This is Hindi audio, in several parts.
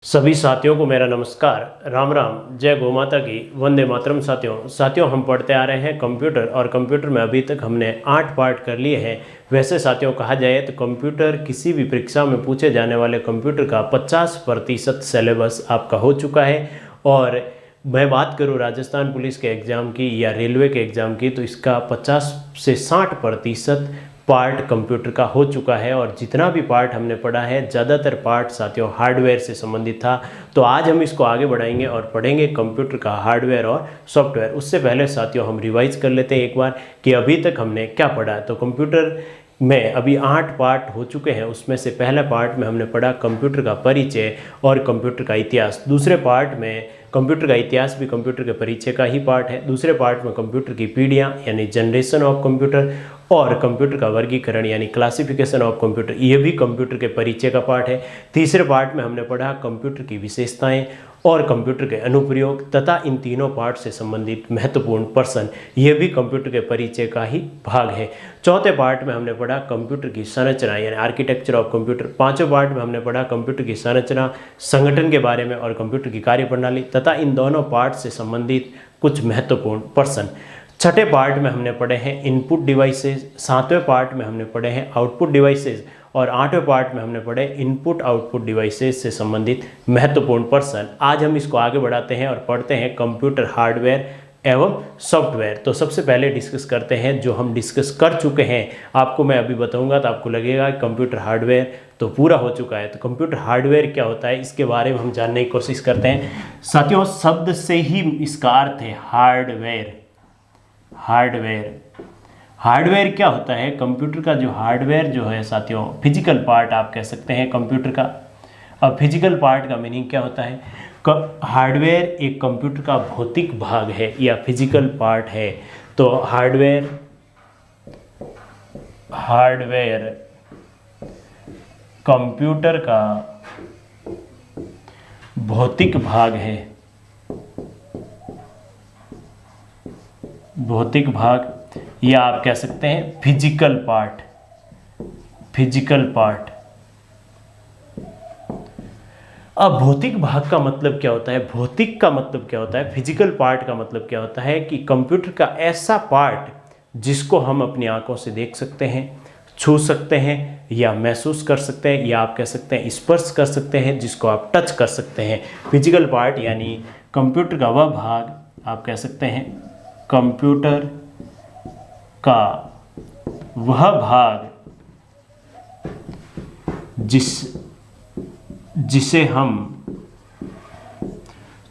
सभी साथियों को मेरा नमस्कार, राम राम, जय गौ माता की, वंदे मातरम। साथियों हम पढ़ते आ रहे हैं कंप्यूटर, और कंप्यूटर में अभी तक हमने 8 पार्ट कर लिए हैं। वैसे साथियों कहा जाए तो कंप्यूटर किसी भी परीक्षा में पूछे जाने वाले कंप्यूटर का 50% सिलेबस आपका हो चुका है। और मैं बात करूं राजस्थान पुलिस के एग्ज़ाम की या रेलवे के एग्ज़ाम की, तो इसका 50 से 60% पार्ट कंप्यूटर का हो चुका है। और जितना भी पार्ट हमने पढ़ा है, ज़्यादातर पार्ट साथियों हार्डवेयर से संबंधित था। तो आज हम इसको आगे बढ़ाएंगे और पढ़ेंगे कंप्यूटर का हार्डवेयर और सॉफ्टवेयर। उससे पहले साथियों हम रिवाइज कर लेते हैं एक बार कि अभी तक हमने क्या पढ़ा है। तो कंप्यूटर में अभी 8 पार्ट हो चुके हैं। उसमें से पहले पार्ट में हमने पढ़ा कंप्यूटर का परिचय और कंप्यूटर का इतिहास। दूसरे पार्ट में कंप्यूटर का इतिहास भी कंप्यूटर के परिचय का ही पार्ट है। दूसरे पार्ट में कंप्यूटर की पीढ़ियाँ यानी जनरेशन ऑफ कंप्यूटर और कंप्यूटर का वर्गीकरण यानी क्लासिफिकेशन ऑफ कंप्यूटर, ये भी कंप्यूटर के परिचय का पार्ट है। तीसरे पार्ट में हमने पढ़ा कंप्यूटर की विशेषताएं और कंप्यूटर के अनुप्रयोग तथा इन तीनों पार्ट से संबंधित महत्वपूर्ण प्रश्न, ये भी कंप्यूटर के परिचय का ही भाग है। चौथे पार्ट में हमने पढ़ा कंप्यूटर की संरचना यानी आर्किटेक्चर ऑफ कंप्यूटर। पांचवें पार्ट में हमने पढ़ा कंप्यूटर की संरचना, संगठन के बारे में और कंप्यूटर की कार्यप्रणाली तथा इन दोनों पार्ट से संबंधित कुछ महत्वपूर्ण प्रश्न। छठे पार्ट में हमने पढ़े हैं इनपुट डिवाइसेस, सातवें पार्ट में हमने पढ़े हैं आउटपुट डिवाइसेस और आठवें पार्ट में हमने पढ़े इनपुट आउटपुट डिवाइसेस से संबंधित महत्वपूर्ण प्रश्न। आज हम इसको आगे बढ़ाते हैं और पढ़ते हैं कंप्यूटर हार्डवेयर एवं सॉफ्टवेयर। तो सबसे पहले डिस्कस करते हैं जो हम डिस्कस कर चुके हैं। आपको मैं अभी बताऊंगा तो आपको लगेगा कि कंप्यूटर हार्डवेयर तो पूरा हो चुका है। तो कंप्यूटर हार्डवेयर क्या होता है, इसके बारे में हम जानने की कोशिश करते हैं। साथियों शब्द से ही इसका अर्थ है हार्डवेयर। हार्डवेयर क्या होता है? कंप्यूटर का जो हार्डवेयर जो है साथियों, फिजिकल पार्ट आप कह सकते हैं कंप्यूटर का। अब फिजिकल पार्ट का मीनिंग क्या होता है? हार्डवेयर एक कंप्यूटर का भौतिक भाग है या फिजिकल पार्ट है। तो हार्डवेयर कंप्यूटर का भौतिक भाग है, भौतिक भाग, या आप कह सकते हैं फिजिकल पार्ट। अब भौतिक भाग का मतलब क्या होता है, भौतिक का मतलब क्या होता है, फिजिकल पार्ट का मतलब क्या होता है कि कंप्यूटर का ऐसा पार्ट जिसको हम अपनी आंखों से देख सकते हैं, छू सकते हैं या महसूस कर सकते हैं, या आप कह सकते हैं स्पर्श कर सकते हैं, जिसको आप टच कर सकते हैं। फिजिकल पार्ट यानी कंप्यूटर का वह भाग, आप कह सकते हैं कंप्यूटर का वह भाग जिसे हम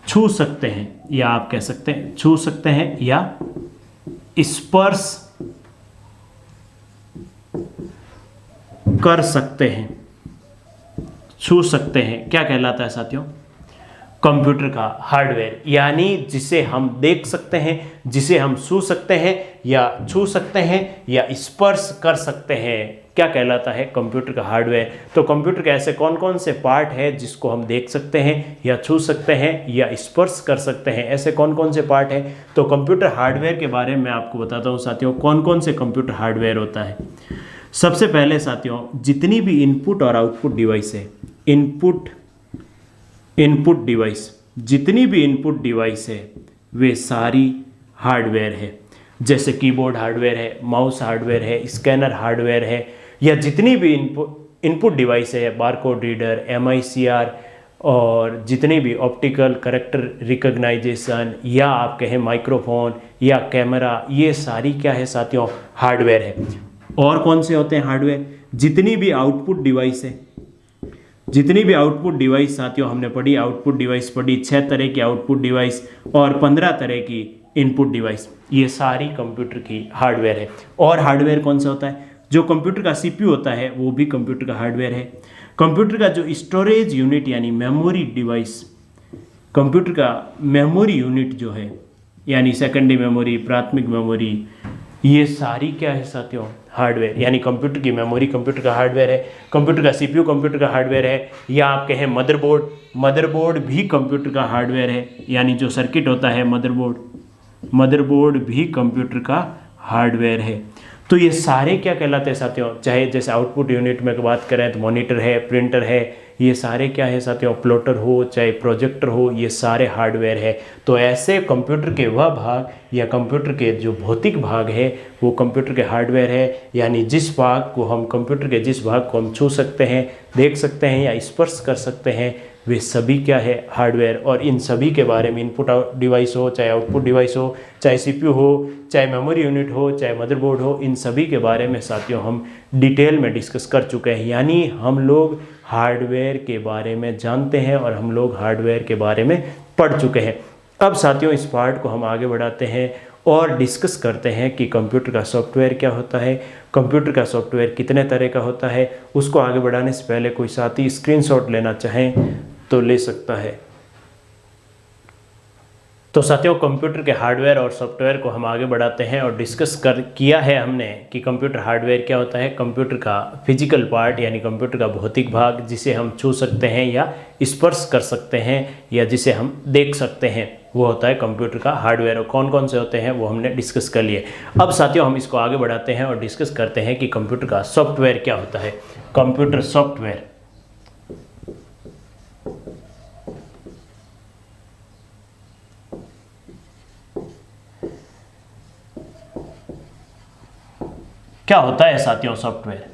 छू सकते हैं, या आप कह सकते हैं छू सकते हैं या स्पर्श कर सकते हैं, छू सकते हैं, क्या कहलाता है साथियों? कंप्यूटर का हार्डवेयर। यानी जिसे हम देख सकते हैं, जिसे हम छू सकते हैं या छू सकते हैं या स्पर्श कर सकते हैं, क्या कहलाता है? कंप्यूटर का हार्डवेयर। तो कंप्यूटर के ऐसे कौन कौन से पार्ट हैं जिसको हम देख सकते हैं या छू सकते हैं या स्पर्श कर सकते हैं? ऐसे कौन कौन से पार्ट हैं? तो कंप्यूटर हार्डवेयर के बारे में आपको बताता हूँ साथियों, कौन कौन से कंप्यूटर हार्डवेयर होता है। सबसे पहले साथियों, जितनी भी इनपुट और आउटपुट डिवाइस है, इनपुट डिवाइस, जितनी भी इनपुट डिवाइस है वे सारी हार्डवेयर है। जैसे कीबोर्ड हार्डवेयर है, माउस हार्डवेयर है, स्कैनर हार्डवेयर है, या जितनी भी इनपुट डिवाइस है, बारकोड रीडर, MICR, और जितने भी ऑप्टिकल कैरेक्टर रिकॉग्नाइजेशन, या आप कहें माइक्रोफोन या कैमरा, ये सारी क्या है साथियों? हार्डवेयर है। और कौन से होते हैं हार्डवेयर? जितनी भी आउटपुट डिवाइस है, जितनी भी आउटपुट डिवाइस साथियों हमने पढ़ी, आउटपुट डिवाइस पढ़ी, 6 तरह की आउटपुट डिवाइस और 15 तरह की इनपुट डिवाइस, ये सारी कंप्यूटर की हार्डवेयर है। और हार्डवेयर कौन सा होता है? जो कंप्यूटर का CPU होता है वो भी कंप्यूटर का हार्डवेयर है। कंप्यूटर का जो स्टोरेज यूनिट यानी मेमोरी डिवाइस, कंप्यूटर का मेमोरी यूनिट जो है यानी सेकेंडरी मेमोरी, प्राथमिक मेमोरी, ये सारी क्या है साथियों? हार्डवेयर। यानी कंप्यूटर की मेमोरी कंप्यूटर का हार्डवेयर है, कंप्यूटर का CPU कंप्यूटर का हार्डवेयर है, या आप कहें मदरबोर्ड भी कंप्यूटर का हार्डवेयर है। यानी जो सर्किट होता है मदरबोर्ड भी कंप्यूटर का हार्डवेयर है। तो ये सारे क्या कहलाते हैं साथियों, चाहे जैसे आउटपुट यूनिट में बात करें तो मॉनिटर है, प्रिंटर है, ये सारे क्या है साथियों, प्लॉटर हो चाहे प्रोजेक्टर हो, ये सारे हार्डवेयर है। तो ऐसे कंप्यूटर के वह भाग या कंप्यूटर के जो भौतिक भाग है वो कंप्यूटर के हार्डवेयर है, यानी जिस भाग को हम कंप्यूटर के जिस भाग को हम छू सकते हैं, देख सकते हैं या स्पर्श कर सकते हैं, वे सभी क्या है हार्डवेयर। और इन सभी के बारे में इनपुट डिवाइस हो चाहे आउटपुट डिवाइस हो, चाहे सीपीयू हो, चाहे मेमोरी यूनिट हो, चाहे मदरबोर्ड हो, इन सभी के बारे में साथियों हम डिटेल में डिस्कस कर चुके हैं। यानी हम लोग हार्डवेयर के बारे में जानते हैं और हम लोग हार्डवेयर के बारे में पढ़ चुके हैं। अब साथियों इस पार्ट को हम आगे बढ़ाते हैं और डिस्कस करते हैं कि कंप्यूटर का सॉफ्टवेयर क्या होता है, कंप्यूटर का सॉफ्टवेयर कितने तरह का होता है। उसको आगे बढ़ाने से पहले कोई साथी स्क्रीनशॉट लेना चाहें तो ले सकता है। तो साथियों कंप्यूटर के हार्डवेयर और सॉफ्टवेयर को हम आगे बढ़ाते हैं और डिस्कस किया है हमने कि कंप्यूटर हार्डवेयर क्या होता है, कंप्यूटर का फिजिकल पार्ट यानी कंप्यूटर का भौतिक भाग जिसे हम छू सकते हैं या स्पर्श कर सकते हैं या जिसे हम देख सकते हैं, वो होता है कंप्यूटर का हार्डवेयर। और कौन कौन से होते हैं वो हमने डिस्कस कर लिए। अब साथियों हम इसको आगे बढ़ाते हैं और डिस्कस करते हैं कि कंप्यूटर का सॉफ्टवेयर क्या होता है। कंप्यूटर सॉफ्टवेयर क्या होता है साथियों सॉफ्टवेयर।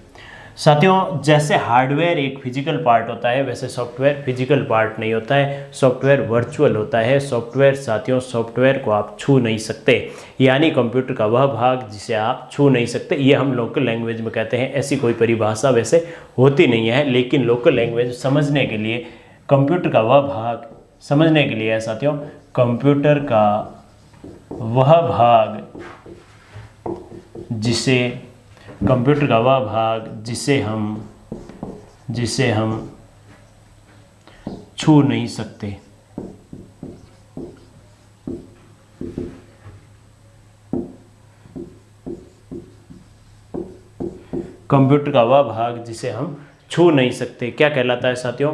साथियों जैसे हार्डवेयर एक फिजिकल पार्ट होता है वैसे सॉफ्टवेयर फिजिकल पार्ट नहीं होता है, सॉफ्टवेयर वर्चुअल होता है। सॉफ्टवेयर साथियों सॉफ्टवेयर को आप छू नहीं सकते, यानी कंप्यूटर का वह भाग जिसे आप छू नहीं सकते। ये हम लोकल लैंग्वेज में कहते हैं, ऐसी कोई परिभाषा वैसे होती नहीं है, लेकिन लोकल लैंग्वेज समझने के लिए कंप्यूटर का वह भाग समझने के लिए है साथियों, कंप्यूटर का वह भाग जिसे कंप्यूटर का वह भाग जिसे हम छू नहीं सकते। कंप्यूटर का वह भाग जिसे हम छू नहीं सकते क्या कहलाता है साथियों,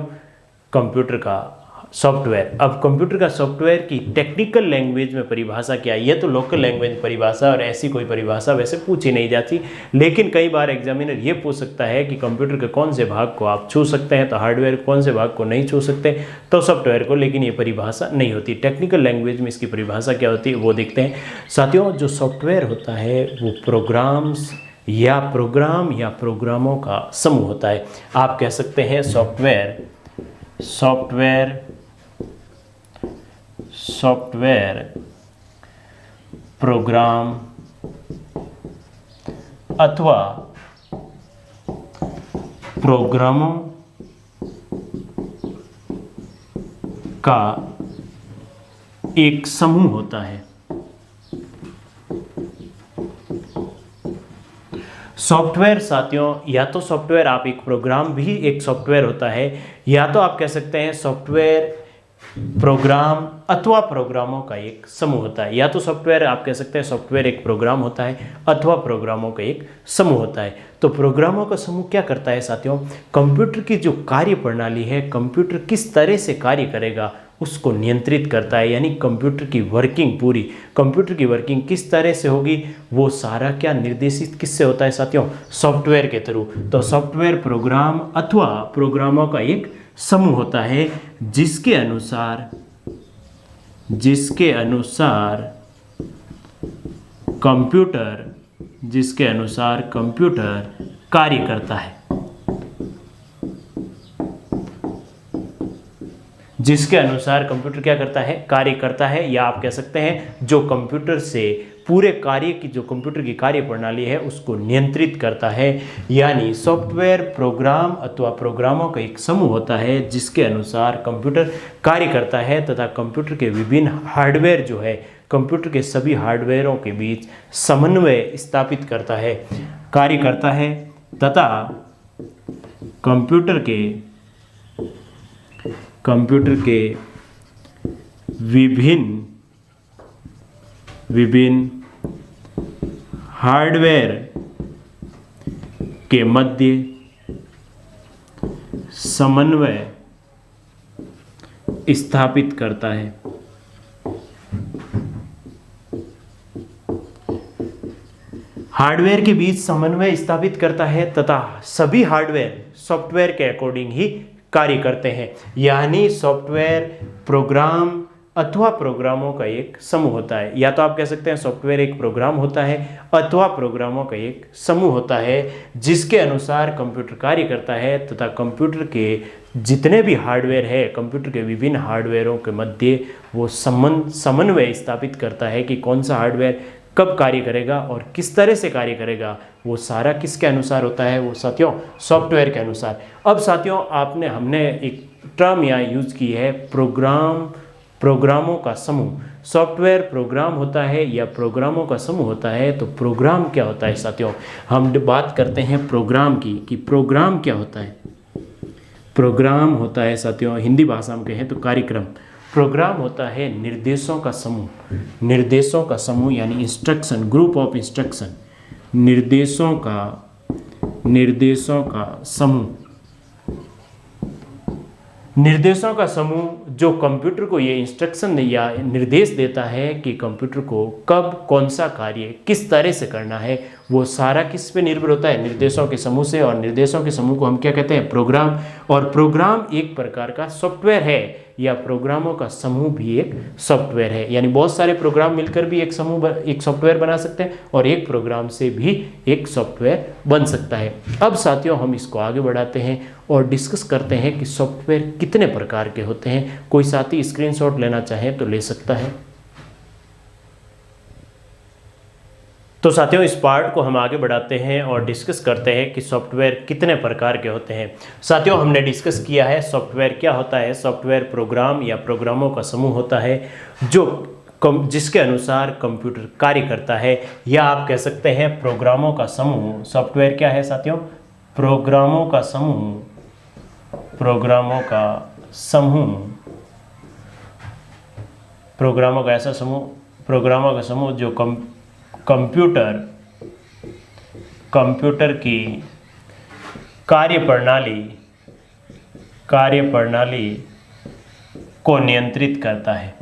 कंप्यूटर का सॉफ्टवेयर। अब कंप्यूटर का सॉफ्टवेयर की टेक्निकल लैंग्वेज में परिभाषा क्या है, ये तो लोकल लैंग्वेज परिभाषा और ऐसी कोई परिभाषा वैसे पूछी नहीं जाती, लेकिन कई बार एग्जामिनर ये पूछ सकता है कि कंप्यूटर के कौन से भाग को आप छू सकते हैं, तो हार्डवेयर कौन से भाग को नहीं छू सकते, तो सॉफ्टवेयर को, लेकिन ये परिभाषा नहीं होती। टेक्निकल लैंग्वेज में इसकी परिभाषा क्या होती है वो देखते हैं साथियों। जो सॉफ्टवेयर होता है वो प्रोग्राम या प्रोग्रामों का समूह होता है। आप कह सकते हैं सॉफ्टवेयर प्रोग्राम अथवा प्रोग्रामों का एक समूह होता है। सॉफ्टवेयर साथियों या तो सॉफ्टवेयर आप एक प्रोग्राम भी एक सॉफ्टवेयर होता है, या तो आप कह सकते हैं सॉफ्टवेयर प्रोग्राम अथवा प्रोग्रामों का एक समूह होता है। या तो सॉफ्टवेयर आप कह सकते हैं सॉफ्टवेयर एक प्रोग्राम होता है अथवा प्रोग्रामों का एक समूह होता है। तो प्रोग्रामों का समूह क्या करता है साथियों, कंप्यूटर की जो कार्य प्रणाली है, कंप्यूटर किस तरह से कार्य करेगा उसको नियंत्रित करता है। यानी कंप्यूटर की वर्किंग किस तरह से होगी वो सारा क्या निर्देशित किससे होता है साथियों, सॉफ्टवेयर के थ्रू। तो सॉफ्टवेयर प्रोग्राम अथवा प्रोग्रामों का एक समूह होता है जिसके अनुसार कंप्यूटर कार्य करता है, जिसके अनुसार कंप्यूटर क्या करता है, कार्य करता है। या आप कह सकते हैं जो कंप्यूटर से पूरे कार्य की जो कंप्यूटर की कार्य प्रणाली है उसको नियंत्रित करता है। यानी सॉफ्टवेयर प्रोग्राम अथवा प्रोग्रामों का एक समूह होता है जिसके अनुसार कंप्यूटर कार्य करता है तथा कंप्यूटर के विभिन्न हार्डवेयर जो है कंप्यूटर के सभी हार्डवेयरों के बीच समन्वय स्थापित करता है, कार्य करता है तथा कंप्यूटर के विभिन्न हार्डवेयर के मध्य समन्वय स्थापित करता है। हार्डवेयर के बीच समन्वय स्थापित करता है तथा सभी हार्डवेयर सॉफ्टवेयर के अकॉर्डिंग ही कार्य करते हैं। यानी सॉफ्टवेयर प्रोग्राम अथवा प्रोग्रामों का एक समूह होता है। या तो आप कह सकते हैं सॉफ्टवेयर एक प्रोग्राम होता है अथवा प्रोग्रामों का एक समूह होता है जिसके अनुसार कंप्यूटर कार्य करता है तथा कंप्यूटर के जितने भी हार्डवेयर है, कंप्यूटर के विभिन्न हार्डवेयरों के मध्य वो समन्वय स्थापित करता है कि कौन सा हार्डवेयर कब कार्य करेगा और किस तरह से कार्य करेगा। वो सारा किसके अनुसार होता है? वो साथियों सॉफ्टवेयर के अनुसार। अब साथियों हमने एक टर्म यहाँ यूज की है प्रोग्रामों का समूह। सॉफ्टवेयर प्रोग्राम होता है या प्रोग्रामों का समूह होता है। तो प्रोग्राम क्या होता है साथियों? हम बात करते हैं प्रोग्राम की कि प्रोग्राम क्या होता है। प्रोग्राम होता है साथियों, हिंदी भाषा में कहें तो कार्यक्रम। प्रोग्राम होता है निर्देशों का समूह। निर्देशों का समूह यानी इंस्ट्रक्शन, ग्रुप ऑफ इंस्ट्रक्शन। निर्देशों का समूह। निर्देशों का समूह जो कंप्यूटर को ये इंस्ट्रक्शन या निर्देश देता है कि कंप्यूटर को कब कौन सा कार्य किस तरह से करना है, वो सारा किस पे निर्भर होता है? निर्देशों के समूह से। और निर्देशों के समूह को हम क्या कहते हैं? प्रोग्राम। और प्रोग्राम एक प्रकार का सॉफ्टवेयर है या प्रोग्रामों का समूह भी एक सॉफ्टवेयर है। यानी बहुत सारे प्रोग्राम मिलकर भी एक सॉफ्टवेयर बना सकते हैं और एक प्रोग्राम से भी एक सॉफ्टवेयर बन सकता है। अब साथियों हम इसको आगे बढ़ाते हैं और डिस्कस करते हैं कि सॉफ्टवेयर कितने प्रकार के होते हैं। कोई साथी स्क्रीनशॉट लेना चाहे तो ले सकता है। तो साथियों इस पार्ट को हम आगे बढ़ाते हैं और डिस्कस करते हैं कि सॉफ्टवेयर कितने प्रकार के होते हैं। साथियों हमने डिस्कस किया है सॉफ्टवेयर क्या होता है। सॉफ्टवेयर प्रोग्राम या प्रोग्रामों का समूह होता है जिसके अनुसार कंप्यूटर कार्य करता है, या आप कह सकते हैं प्रोग्रामों का समूह। सॉफ्टवेयर क्या है साथियों? प्रोग्रामों का समूह। प्रोग्रामों का समूह, प्रोग्रामों का ऐसा समूह, प्रोग्रामों का समूह जो कंप्यूटर की कार्यप्रणाली को नियंत्रित करता है।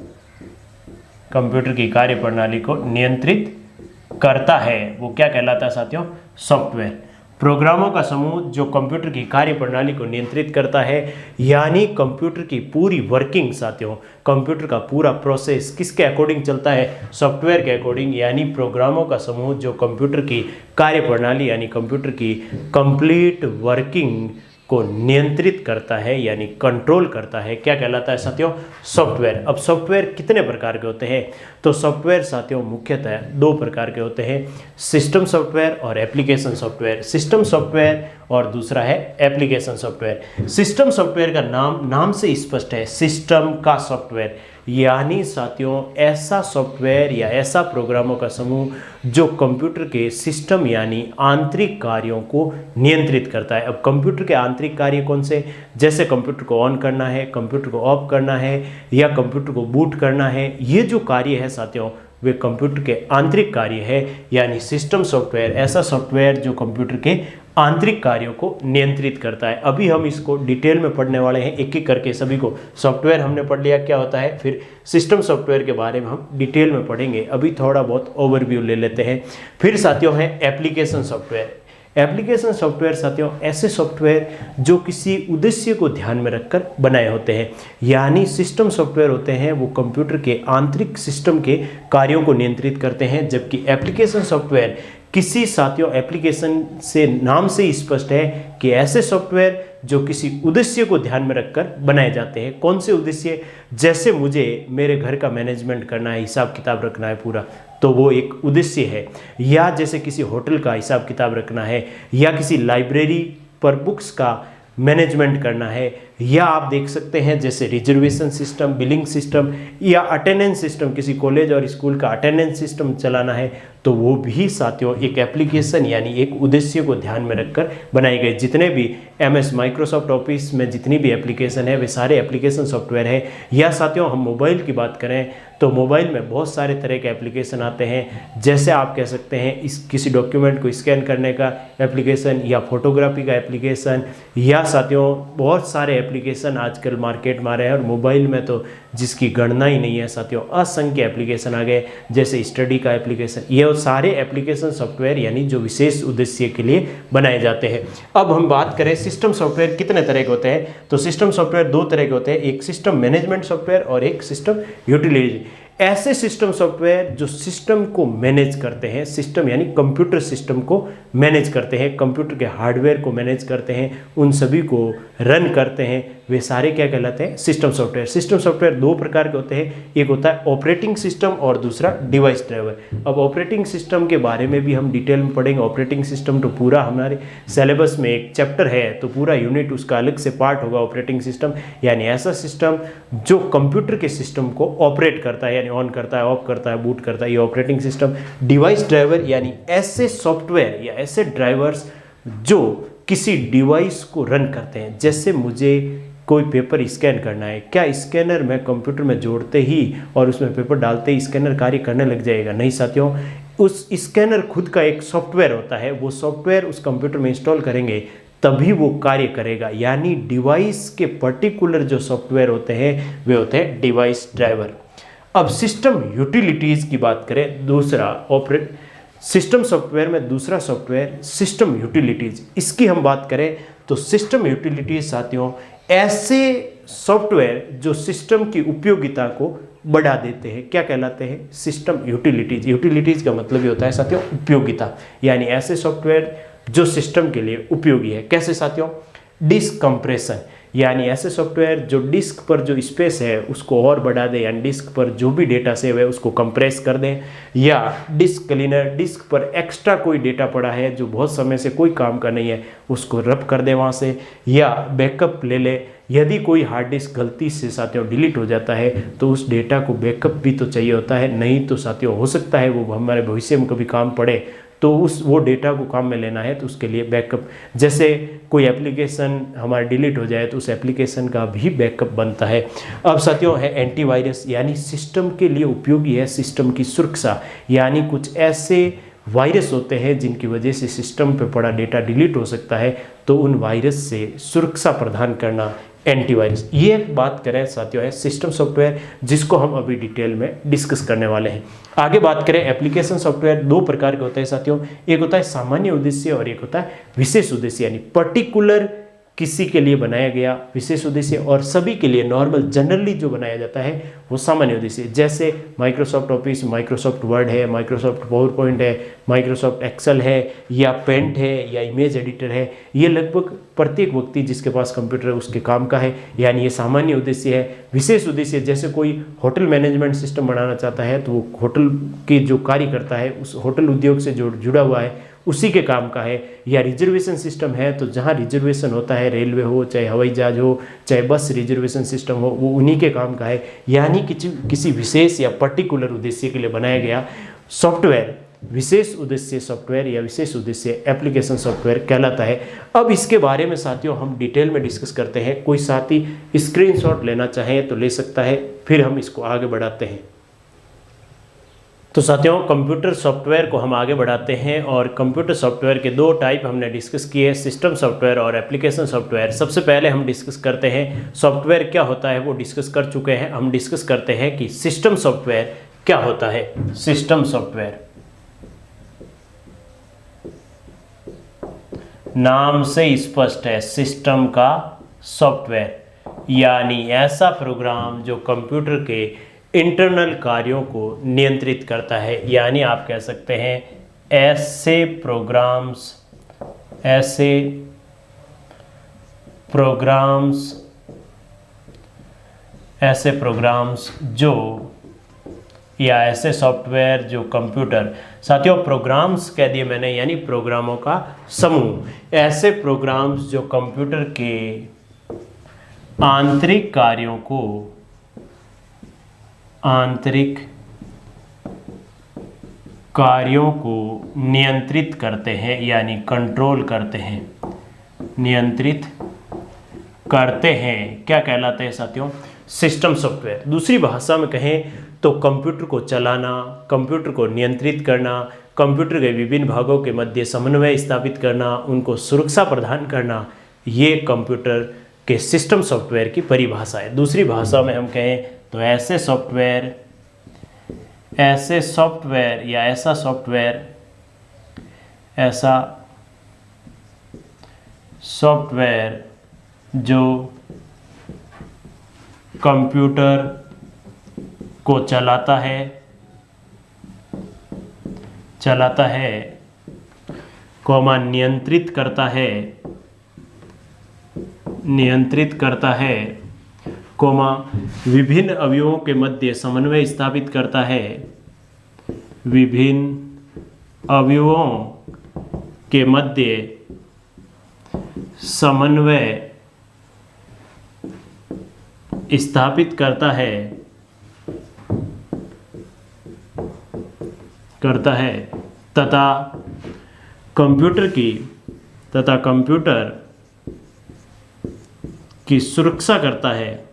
कंप्यूटर की कार्यप्रणाली को नियंत्रित करता है, वो क्या कहलाता है साथियों? सॉफ्टवेयर। प्रोग्रामों का समूह जो कंप्यूटर की कार्यप्रणाली को नियंत्रित करता है, यानी कंप्यूटर की पूरी वर्किंग साथियों, कंप्यूटर का पूरा प्रोसेस किसके अकॉर्डिंग चलता है? सॉफ्टवेयर के अकॉर्डिंग। यानी प्रोग्रामों का समूह जो कंप्यूटर की कार्यप्रणाली यानी कंप्यूटर की कंप्लीट वर्किंग को नियंत्रित करता है यानी कंट्रोल करता है, क्या कहलाता है साथियों? सॉफ्टवेयर। अब सॉफ्टवेयर कितने प्रकार के होते हैं? तो सॉफ्टवेयर साथियों मुख्यतः दो प्रकार के होते हैं, सिस्टम सॉफ्टवेयर और एप्लीकेशन सॉफ्टवेयर। सिस्टम सॉफ्टवेयर और दूसरा है एप्लीकेशन सॉफ्टवेयर। सिस्टम सॉफ्टवेयर का नाम से स्पष्ट है, सिस्टम का सॉफ्टवेयर। यानी साथियों ऐसा सॉफ्टवेयर या ऐसा प्रोग्रामों का समूह जो कंप्यूटर के सिस्टम यानी आंतरिक कार्यों को नियंत्रित करता है। अब कंप्यूटर के आंतरिक कार्य कौन से? जैसे कंप्यूटर को ऑन करना है, कंप्यूटर को ऑफ करना है या कंप्यूटर को बूट करना है, ये जो कार्य है साथियों वे कंप्यूटर के आंतरिक कार्य है। यानी सिस्टम सॉफ्टवेयर ऐसा सॉफ्टवेयर जो कंप्यूटर के आंतरिक कार्यों को नियंत्रित करता है। अभी हम इसको डिटेल में पढ़ने वाले हैं, एक एक करके सभी को। सॉफ्टवेयर हमने पढ़ लिया क्या होता है, फिर सिस्टम सॉफ्टवेयर के बारे में हम डिटेल में पढ़ेंगे। अभी थोड़ा बहुत ओवरव्यू ले लेते हैं। फिर साथियों है एप्लीकेशन सॉफ्टवेयर। एप्लीकेशन सॉफ्टवेयर साथियों ऐसे सॉफ्टवेयर जो किसी उद्देश्य को ध्यान में रखकर बनाए होते हैं। यानी सिस्टम सॉफ्टवेयर होते हैं वो कंप्यूटर के आंतरिक सिस्टम के कार्यों को नियंत्रित करते हैं, जबकि एप्लीकेशन सॉफ्टवेयर किसी साथियों एप्लीकेशन से नाम से स्पष्ट है कि ऐसे सॉफ्टवेयर जो किसी उद्देश्य को ध्यान में रखकर बनाए जाते हैं। कौन से उद्देश्य? जैसे मुझे मेरे घर का मैनेजमेंट करना है, हिसाब किताब रखना है पूरा, तो वो एक उद्देश्य है। या जैसे किसी होटल का हिसाब किताब रखना है, या किसी लाइब्रेरी पर बुक्स का मैनेजमेंट करना है, या आप देख सकते हैं जैसे रिजर्वेशन सिस्टम, बिलिंग सिस्टम या अटेंडेंस सिस्टम, किसी कॉलेज और स्कूल का अटेंडेंस सिस्टम चलाना है, तो वो भी साथियों एक एप्लीकेशन यानी एक उद्देश्य को ध्यान में रखकर बनाए गए। जितने भी MS माइक्रोसॉफ्ट ऑफिस में जितनी भी एप्लीकेशन है वे सारे एप्लीकेशन सॉफ्टवेयर है। या साथियों हम मोबाइल की बात करें तो मोबाइल में बहुत सारे तरह के एप्लीकेशन आते हैं, जैसे आप कह सकते हैं इस किसी डॉक्यूमेंट को स्कैन करने का एप्लीकेशन, या फोटोग्राफी का एप्लीकेशन, या साथियों बहुत सारे एप्लीकेशन आजकल मार्केट में आ रहे हैं। और मोबाइल में तो जिसकी गणना ही नहीं है साथियों, असंख्य एप्लीकेशन आ गए, जैसे स्टडी का एप्लीकेशन। ये सारे एप्लीकेशन सॉफ्टवेयर यानी जो विशेष उद्देश्य के लिए बनाए जाते हैं। अब हम बात करें सिस्टम सॉफ्टवेयर कितने तरह के होते हैं, तो सिस्टम सॉफ्टवेयर दो तरह के होते हैं, एक सिस्टम मैनेजमेंट सॉफ्टवेयर और एक सिस्टम यूटिलिटी। ऐसे सिस्टम सॉफ्टवेयर जो सिस्टम को मैनेज करते हैं, सिस्टम यानी कंप्यूटर सिस्टम को मैनेज करते हैं, कंप्यूटर के हार्डवेयर को मैनेज करते हैं, उन सभी को रन करते हैं, वे सारे क्या कहलाते हैं, सिस्टम सॉफ्टवेयर। सिस्टम सॉफ्टवेयर दो प्रकार के होते हैं, एक होता है ऑपरेटिंग सिस्टम और दूसरा डिवाइस ड्राइवर। अब ऑपरेटिंग सिस्टम के बारे में भी हम डिटेल में पढ़ेंगे। ऑपरेटिंग सिस्टम तो पूरा हमारे सिलेबस में एक चैप्टर है, तो पूरा यूनिट उसका अलग से पार्ट होगा ऑपरेटिंग सिस्टम, यानी ऐसा सिस्टम जो कंप्यूटर के सिस्टम को ऑपरेट करता है, यानी ऑन करता है, ऑफ करता है, बूट करता है, ये ऑपरेटिंग सिस्टम। डिवाइस ड्राइवर यानी ऐसे सॉफ्टवेयर या ऐसे ड्राइवर्स जो किसी डिवाइस को रन करते हैं। जैसे मुझे कोई पेपर स्कैन करना है, क्या स्कैनर में कंप्यूटर में जोड़ते ही और उसमें पेपर डालते ही स्कैनर कार्य करने लग जाएगा? नहीं साथियों, उस स्कैनर खुद का एक सॉफ्टवेयर होता है, वो सॉफ्टवेयर उस कंप्यूटर में इंस्टॉल करेंगे तभी वो कार्य करेगा। यानी डिवाइस के पर्टिकुलर जो सॉफ्टवेयर होते हैं वे होते हैं डिवाइस ड्राइवर। अब सिस्टम यूटिलिटीज की बात करें, दूसरा सिस्टम सॉफ्टवेयर में दूसरा सॉफ्टवेयर सिस्टम यूटिलिटीज, इसकी हम बात करें तो सिस्टम यूटिलिटीज साथियों ऐसे सॉफ्टवेयर जो सिस्टम की उपयोगिता को बढ़ा देते हैं, क्या कहलाते हैं, सिस्टम यूटिलिटीज। यूटिलिटीज का मतलब ये होता है साथियों उपयोगिता, यानी ऐसे सॉफ्टवेयर जो सिस्टम के लिए उपयोगी है। कैसे साथियों, डिस्क कंप्रेशन, यानी ऐसे सॉफ्टवेयर जो डिस्क पर जो स्पेस है उसको और बढ़ा दे, यानी डिस्क पर जो भी डेटा सेव है उसको कंप्रेस कर दें, या डिस्क क्लीनर, डिस्क पर एक्स्ट्रा कोई डेटा पड़ा है जो बहुत समय से कोई काम का नहीं है उसको रब कर दे वहाँ से, या बैकअप ले ले। यदि कोई हार्ड डिस्क गलती से साथियों डिलीट हो जाता है तो उस डेटा को बैकअप भी तो चाहिए होता है, नहीं तो साथियों हो सकता है वो हमारे भविष्य में कभी काम पड़े, तो वो डेटा को काम में लेना है तो उसके लिए बैकअप, जैसे कोई एप्लीकेशन हमारा डिलीट हो जाए तो उस एप्लीकेशन का भी बैकअप बनता है। अब साथियों है एंटीवायरस, यानी सिस्टम के लिए उपयोगी है सिस्टम की सुरक्षा, यानी कुछ ऐसे वायरस होते हैं जिनकी वजह से सिस्टम पे पड़ा डेटा डिलीट हो सकता है, तो उन वायरस से सुरक्षा प्रदान करना एंटीवायरस। ये बात करें साथियों है सिस्टम सॉफ्टवेयर, जिसको हम अभी डिटेल में डिस्कस करने वाले हैं। आगे बात करें एप्लीकेशन सॉफ्टवेयर, दो प्रकार के होते हैं साथियों, एक होता है सामान्य उद्देश्य और एक होता है विशेष उद्देश्य, यानी पर्टिकुलर किसी के लिए बनाया गया विशेष उद्देश्य और सभी के लिए नॉर्मल जनरली जो बनाया जाता है वो सामान्य उद्देश्य। जैसे माइक्रोसॉफ्ट ऑफिस, माइक्रोसॉफ्ट वर्ड है, माइक्रोसॉफ्ट पावर पॉइंट है, माइक्रोसॉफ्ट एक्सेल है, या पेंट है, या इमेज एडिटर है, ये लगभग प्रत्येक व्यक्ति जिसके पास कंप्यूटर है उसके काम का है, यानी ये सामान्य उद्देश्य है। विशेष उद्देश्य जैसे कोई होटल मैनेजमेंट सिस्टम बनाना चाहता है तो वो होटल के जो कार्य करता है उस होटल उद्योग से जो जुड़ा हुआ है उसी के काम का है। या रिजर्वेशन सिस्टम है तो जहाँ रिजर्वेशन होता है, रेलवे हो चाहे हवाई जहाज हो चाहे बस रिजर्वेशन सिस्टम हो, वो उन्हीं के काम का है, यानी किसी विशेष या पर्टिकुलर उद्देश्य के लिए बनाया गया सॉफ्टवेयर विशेष उद्देश्य सॉफ्टवेयर या विशेष उद्देश्य एप्लीकेशन सॉफ्टवेयर कहलाता है। अब इसके बारे में साथियों हम डिटेल में डिस्कस करते हैं। कोई साथी स्क्रीनशॉट लेना चाहे तो ले सकता है, फिर हम इसको आगे बढ़ाते हैं। तो साथियों कंप्यूटर सॉफ्टवेयर को हम आगे बढ़ाते हैं और कंप्यूटर सॉफ्टवेयर के दो टाइप हमने डिस्कस किए, सिस्टम सॉफ्टवेयर और एप्लीकेशन सॉफ्टवेयर। सबसे पहले हम डिस्कस करते हैं सॉफ्टवेयर क्या होता है, वो डिस्कस कर चुके हैं। हम डिस्कस करते हैं कि सिस्टम सॉफ्टवेयर क्या होता है। सिस्टम सॉफ्टवेयर नाम से स्पष्ट है, सिस्टम का सॉफ्टवेयर, यानी ऐसा प्रोग्राम जो कंप्यूटर के इंटरनल कार्यों को नियंत्रित करता है। यानी आप कह सकते हैं ऐसे प्रोग्राम्स जो या ऐसे सॉफ्टवेयर जो कंप्यूटर, साथियों प्रोग्राम्स कह दिए मैंने, यानी प्रोग्रामों का समूह। ऐसे प्रोग्राम्स जो कंप्यूटर के आंतरिक कार्यों को नियंत्रित करते हैं, यानी कंट्रोल करते हैं, नियंत्रित करते हैं, क्या कहलाते हैं साथियों, सिस्टम सॉफ्टवेयर। दूसरी भाषा में कहें तो कंप्यूटर को चलाना, कंप्यूटर को नियंत्रित करना, कंप्यूटर के विभिन्न भागों के मध्य समन्वय स्थापित करना, उनको सुरक्षा प्रदान करना, ये कंप्यूटर के सिस्टम सॉफ्टवेयर की परिभाषा है। दूसरी भाषा में हम कहें तो ऐसा सॉफ्टवेयर जो कंप्यूटर को चलाता है कॉमा नियंत्रित करता है कॉमा विभिन्न अवयवों के मध्य समन्वय स्थापित करता है, विभिन्न अवयवों के मध्य समन्वय स्थापित करता है तथा कंप्यूटर की सुरक्षा करता है।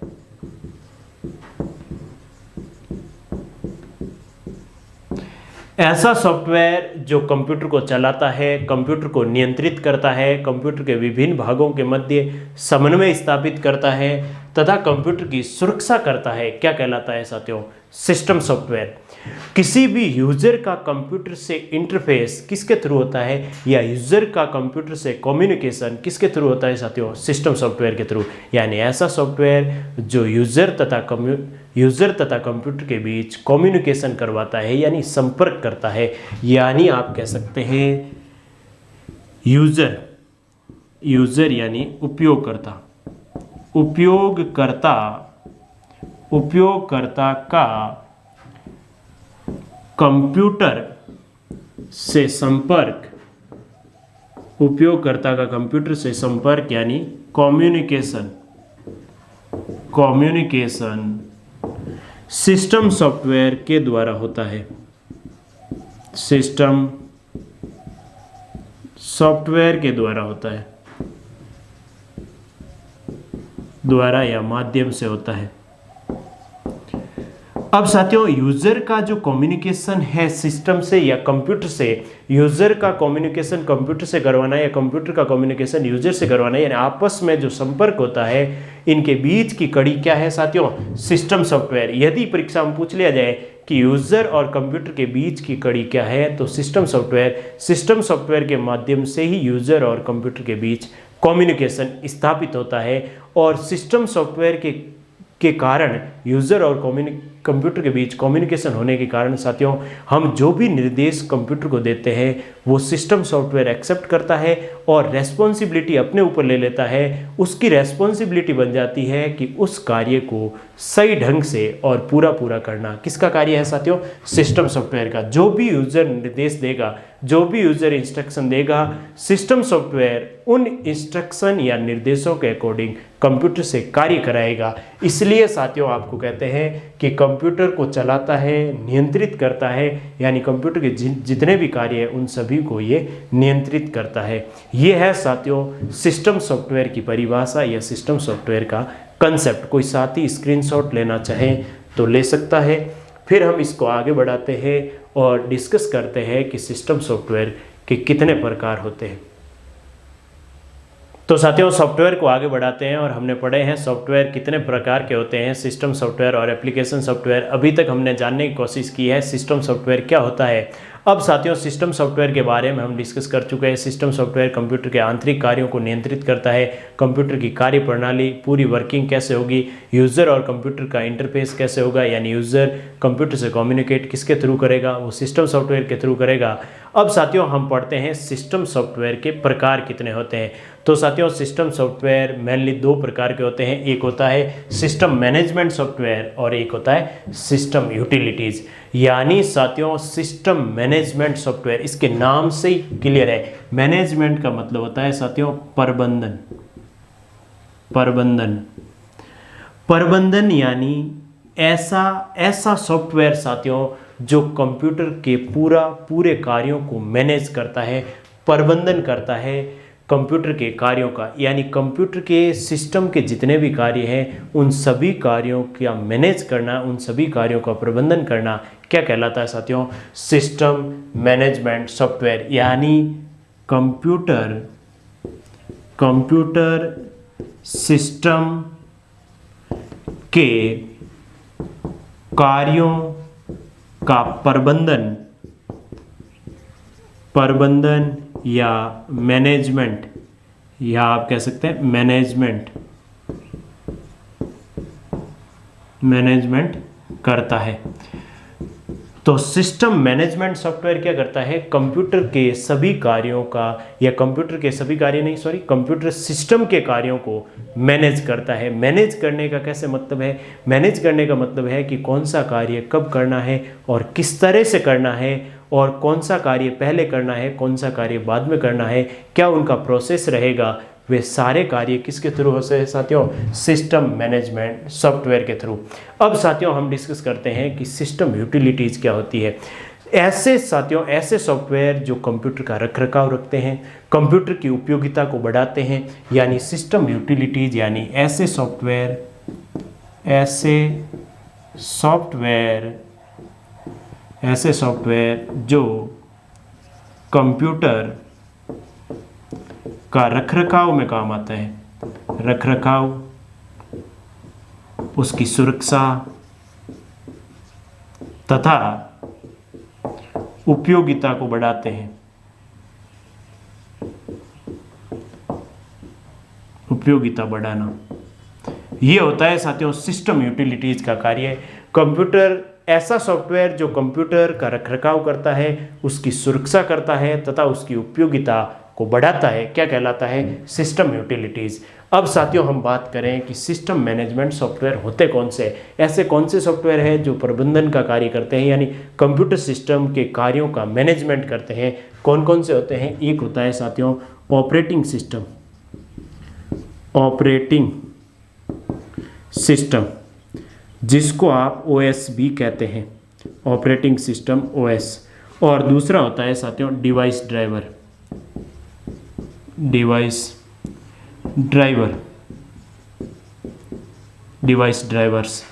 ऐसा सॉफ्टवेयर जो कंप्यूटर को चलाता है, कंप्यूटर को नियंत्रित करता है, कंप्यूटर के विभिन्न भागों के मध्य समन्वय स्थापित करता है तथा कंप्यूटर की सुरक्षा करता है, क्या कहलाता है साथियों? System software. किसी भी यूजर का कंप्यूटर से इंटरफेस किसके थ्रू होता है, या यूजर का कंप्यूटर से कम्युनिकेशन किसके थ्रू होता है साथियों? सिस्टम सॉफ्टवेयर के थ्रू। यानी ऐसा सॉफ्टवेयर जो यूजर तथा कंप्यूटर के बीच कम्युनिकेशन करवाता है, यानी संपर्क करता है। यानी आप कह सकते हैं यूजर यानी उपयोगकर्ता का कंप्यूटर से संपर्क यानी कम्युनिकेशन सिस्टम सॉफ्टवेयर के द्वारा होता है। सिस्टम सॉफ्टवेयर के द्वारा होता है, द्वारा या माध्यम से होता है। अब साथियों, यूजर का जो कम्युनिकेशन है सिस्टम से या कंप्यूटर से, यूजर का कम्युनिकेशन कंप्यूटर से करवाना या कंप्यूटर का कम्युनिकेशन यूजर से करवाना, यानी आपस में जो संपर्क होता है, इनके बीच की कड़ी क्या है साथियों? System software. यदि परीक्षा में पूछ लिया जाए कि यूजर और कंप्यूटर के बीच की कड़ी क्या है, तो सिस्टम सॉफ्टवेयर के माध्यम से ही यूजर और कंप्यूटर के बीच कम्युनिकेशन स्थापित होता है। और सिस्टम सॉफ्टवेयर के कारण यूजर और कंप्यूटर के बीच कम्युनिकेशन होने के कारण साथियों, हम जो भी निर्देश कंप्यूटर को देते हैं वो सिस्टम सॉफ्टवेयर एक्सेप्ट करता है और रेस्पॉन्सिबिलिटी अपने ऊपर ले लेता है। उसकी रेस्पॉन्सिबिलिटी बन जाती है कि उस कार्य को सही ढंग से और पूरा करना। किसका कार्य है साथियों? सिस्टम सॉफ्टवेयर का। जो भी यूजर निर्देश देगा, जो भी यूजर इंस्ट्रक्शन देगा, सिस्टम सॉफ्टवेयर उन इंस्ट्रक्शन या निर्देशों के अकॉर्डिंग कंप्यूटर से कार्य कराएगा। इसलिए साथियों आपको कहते हैं कि कंप्यूटर को चलाता है, नियंत्रित करता है, यानी कंप्यूटर के जितने भी कार्य हैं उन सभी को ये नियंत्रित करता है। ये है साथियों सिस्टम सॉफ्टवेयर की परिभाषा या सिस्टम सॉफ्टवेयर का कंसेप्ट। कोई साथी स्क्रीनशॉट लेना चाहे तो ले सकता है। फिर हम इसको आगे बढ़ाते हैं और डिस्कस करते हैं कि सिस्टम सॉफ्टवेयर के कितने प्रकार होते हैं। तो साथियों, सॉफ्टवेयर को आगे बढ़ाते हैं और हमने पढ़े हैं सॉफ्टवेयर कितने प्रकार के होते हैं, सिस्टम सॉफ्टवेयर और एप्लीकेशन सॉफ्टवेयर। अभी तक हमने जानने की कोशिश की है सिस्टम सॉफ्टवेयर क्या होता है। अब साथियों, सिस्टम सॉफ्टवेयर के बारे में हम डिस्कस कर चुके हैं। सिस्टम सॉफ्टवेयर कंप्यूटर के आंतरिक कार्यों को नियंत्रित करता है, कंप्यूटर की कार्य प्रणाली पूरी वर्किंग कैसे होगी, यूज़र और कंप्यूटर का इंटरफेस कैसे होगा, यानी यूज़र कंप्यूटर से कम्युनिकेट किसके थ्रू करेगा, वो सिस्टम सॉफ्टवेयर के थ्रू करेगा। अब साथियों हम पढ़ते हैं सिस्टम सॉफ्टवेयर के प्रकार कितने होते हैं। तो साथियों, सिस्टम सॉफ्टवेयर मेनली दो प्रकार के होते हैं। एक होता है सिस्टम मैनेजमेंट सॉफ्टवेयर और एक होता है सिस्टम यूटिलिटीज़। यानी साथियों, सिस्टम मैनेजमेंट सॉफ्टवेयर इसके नाम से ही क्लियर है। मैनेजमेंट का मतलब होता है साथियों प्रबंधन यानी ऐसा सॉफ्टवेयर साथियों जो कंप्यूटर के पूरे कार्यों को मैनेज करता है, प्रबंधन करता है, कंप्यूटर के कार्यों का, यानी कंप्यूटर के सिस्टम के जितने भी कार्य हैं उन सभी कार्यों का मैनेज करना, उन सभी कार्यों का प्रबंधन करना क्या कहलाता है साथियों? System management software. यानी कंप्यूटर सिस्टम के कार्यों का प्रबंधन या मैनेजमेंट, या आप कह सकते हैं मैनेजमेंट करता है। तो सिस्टम मैनेजमेंट सॉफ्टवेयर क्या करता है? कंप्यूटर के सभी कार्यों का, या कंप्यूटर सिस्टम के कार्यों को मैनेज करता है। मैनेज करने का कैसे मतलब है? मैनेज करने का मतलब है कि कौन सा कार्य कब करना है और किस तरह से करना है, और कौन सा कार्य पहले करना है, कौन सा कार्य बाद में करना है, क्या उनका प्रोसेस रहेगा, वे सारे कार्य किसके थ्रू होते हैं साथियों? सिस्टम मैनेजमेंट सॉफ्टवेयर के थ्रू। अब साथियों हम डिस्कस करते हैं कि सिस्टम यूटिलिटीज़ क्या होती है। ऐसे सॉफ्टवेयर जो कंप्यूटर का रखरखाव रखते हैं, कंप्यूटर की उपयोगिता को बढ़ाते हैं, यानी सिस्टम यूटिलिटीज़, यानी ऐसे सॉफ्टवेयर जो कंप्यूटर का रखरखाव में काम आता है, रखरखाव, उसकी सुरक्षा तथा उपयोगिता को बढ़ाते हैं। उपयोगिता बढ़ाना, ये होता है साथियों सिस्टम यूटिलिटीज का कार्य। कंप्यूटर ऐसा सॉफ्टवेयर जो कंप्यूटर का रखरखाव करता है, उसकी सुरक्षा करता है तथा उसकी उपयोगिता को बढ़ाता है, क्या कहलाता है? System utilities. अब साथियों हम बात करें कि सिस्टम मैनेजमेंट सॉफ्टवेयर होते कौन से, ऐसे कौन से सॉफ्टवेयर हैं जो प्रबंधन का कार्य करते हैं, यानी कंप्यूटर सिस्टम के कार्यों का मैनेजमेंट करते हैं। कौन कौन से होते हैं? एक होता है साथियों ऑपरेटिंग सिस्टम, जिसको आप OS भी कहते हैं, ऑपरेटिंग सिस्टम OS। और दूसरा होता है साथियों डिवाइस ड्राइवर्स।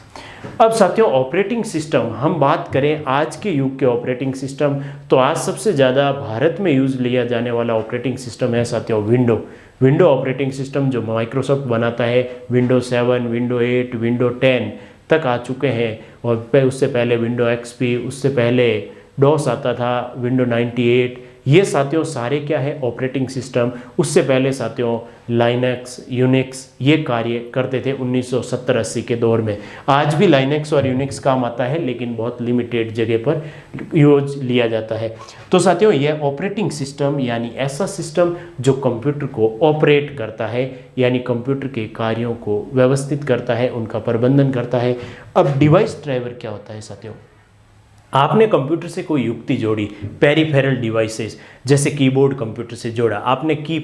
अब साथियों ऑपरेटिंग सिस्टम, हम बात करें आज के युग के ऑपरेटिंग सिस्टम, तो आज सबसे ज़्यादा भारत में यूज़ लिया जाने वाला ऑपरेटिंग सिस्टम है साथियों विंडो ऑपरेटिंग सिस्टम, जो माइक्रोसॉफ्ट बनाता है। विंडो 7, विंडो 8, विंडो 10 तक आ चुके हैं, और उससे पहले विंडो XP, उससे पहले डॉस आता था, विंडो 98। ये साथियों सारे क्या है? Operating system. उससे पहले साथियों लाइनक्स, यूनिक्स ये कार्य करते थे 1970-80 के दौर में। आज भी लाइनक्स और यूनिक्स काम आता है, लेकिन बहुत लिमिटेड जगह पर यूज लिया जाता है। तो साथियों ये ऑपरेटिंग सिस्टम यानी ऐसा सिस्टम जो कंप्यूटर को ऑपरेट करता है, यानी कंप्यूटर के कार्यों को व्यवस्थित करता है, उनका प्रबंधन करता है। अब डिवाइस ड्राइवर क्या होता है साथियों? आपने कंप्यूटर से कोई युक्ति जोड़ी, पेरिफेरल डिवाइसेस, जैसे कीबोर्ड कंप्यूटर से जोड़ा, आपने की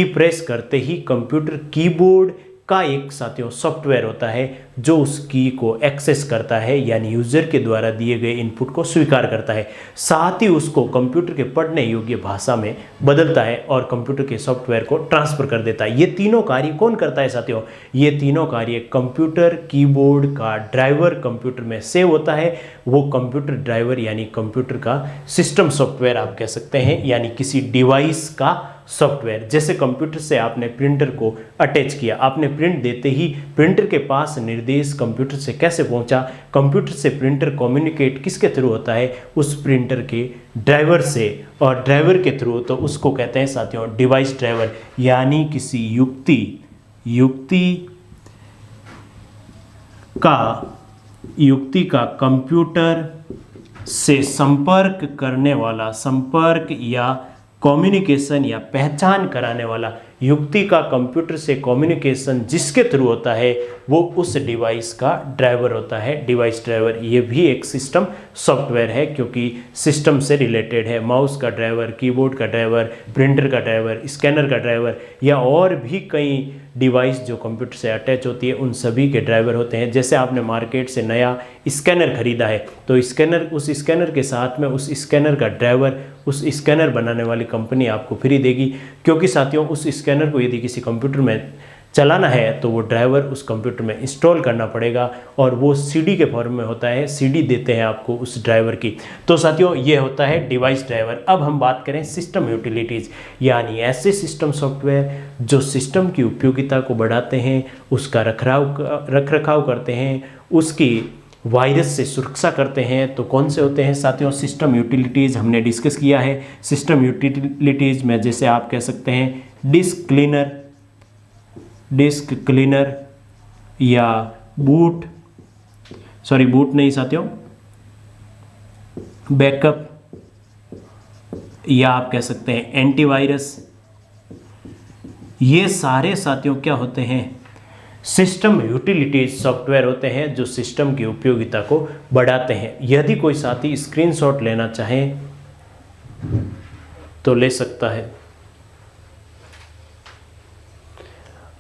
प्रेस करते ही कंप्यूटर कीबोर्ड का एक साथियों सॉफ्टवेयर होता है जो उस की को एक्सेस करता है, यानी यूजर के द्वारा दिए गए इनपुट को स्वीकार करता है, साथ ही उसको कंप्यूटर के पढ़ने योग्य भाषा में बदलता है और कंप्यूटर के सॉफ्टवेयर को ट्रांसफर कर देता है। ये तीनों कार्य कौन करता है साथियों? ये तीनों कार्य कंप्यूटर कीबोर्ड का ड्राइवर कंप्यूटर में सेव होता है। वो कंप्यूटर ड्राइवर यानी कंप्यूटर का सिस्टम सॉफ्टवेयर आप कह सकते हैं, यानी किसी डिवाइस का सॉफ्टवेयर। जैसे कंप्यूटर से आपने प्रिंटर को अटैच किया, आपने प्रिंट देते ही प्रिंटर के पास निर्देश कंप्यूटर से कैसे पहुंचा, कंप्यूटर से प्रिंटर कम्युनिकेट किसके थ्रू होता है? उस प्रिंटर के ड्राइवर से, और ड्राइवर के थ्रू, तो उसको कहते हैं साथियों डिवाइस ड्राइवर। यानी किसी युक्ति का कंप्यूटर से संपर्क या कम्युनिकेशन या पहचान कराने वाला, युक्ति का कंप्यूटर से कम्युनिकेशन जिसके थ्रू होता है वो उस डिवाइस का ड्राइवर होता है, डिवाइस ड्राइवर। ये भी एक सिस्टम सॉफ्टवेयर है क्योंकि सिस्टम से रिलेटेड है। माउस का ड्राइवर, कीबोर्ड का ड्राइवर, प्रिंटर का ड्राइवर, स्कैनर का ड्राइवर या और भी कई डिवाइस जो कंप्यूटर से अटैच होती है उन सभी के ड्राइवर होते हैं। जैसे आपने मार्केट से नया स्कैनर खरीदा है तो उस स्कैनर के साथ में उस स्कैनर का ड्राइवर उस स्कैनर बनाने वाली कंपनी आपको फ्री देगी, क्योंकि साथियों उस स्कैनर को यदि किसी कंप्यूटर में चलाना है तो वो ड्राइवर उस कंप्यूटर में इंस्टॉल करना पड़ेगा और वो सीडी के फॉर्म में होता है, सीडी देते हैं आपको उस ड्राइवर की। तो साथियों ये होता है डिवाइस ड्राइवर। अब हम बात करें सिस्टम यूटिलिटीज़, यानी ऐसे सिस्टम सॉफ्टवेयर जो सिस्टम की उपयोगिता को बढ़ाते हैं, उसका रख रखाव करते हैं, उसकी वायरस से सुरक्षा करते हैं। तो कौन से होते हैं साथियों? सिस्टम यूटिलिटीज़ हमने डिस्कस किया है। सिस्टम यूटिलिटीज़ में जैसे आप कह सकते हैं डिस्क क्लीनर या बूट नहीं साथियों, बैकअप, या आप कह सकते हैं एंटीवायरस। ये सारे साथियों क्या होते हैं? सिस्टम यूटिलिटीज सॉफ्टवेयर होते हैं जो सिस्टम की उपयोगिता को बढ़ाते हैं। यदि कोई साथी स्क्रीनशॉट लेना चाहे तो ले सकता है।